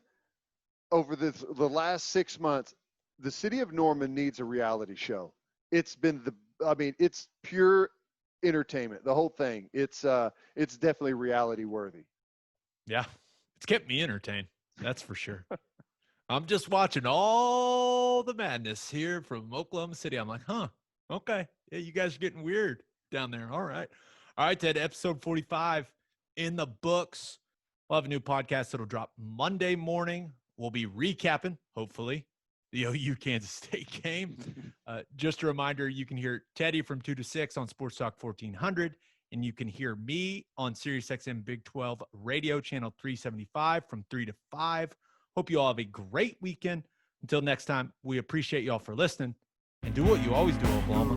over the last 6 months, the city of Norman needs a reality show. It's been it's pure entertainment. The whole thing. It's definitely reality worthy. Yeah, it's kept me entertained. That's for sure. I'm just watching all the madness here from Oklahoma City. I'm like, okay. Yeah, you guys are getting weird down there. All right, Ted, episode 45 in the books. We'll have a new podcast that'll drop Monday morning. We'll be recapping, hopefully, the OU Kansas State game. Just a reminder, you can hear Teddy from 2 to 6 on Sports Talk 1400, and you can hear me on SiriusXM Big 12 Radio Channel 375 from 3 to 5. Hope you all have a great weekend. Until next time, we appreciate you all for listening, and do what you always do, Oklahoma.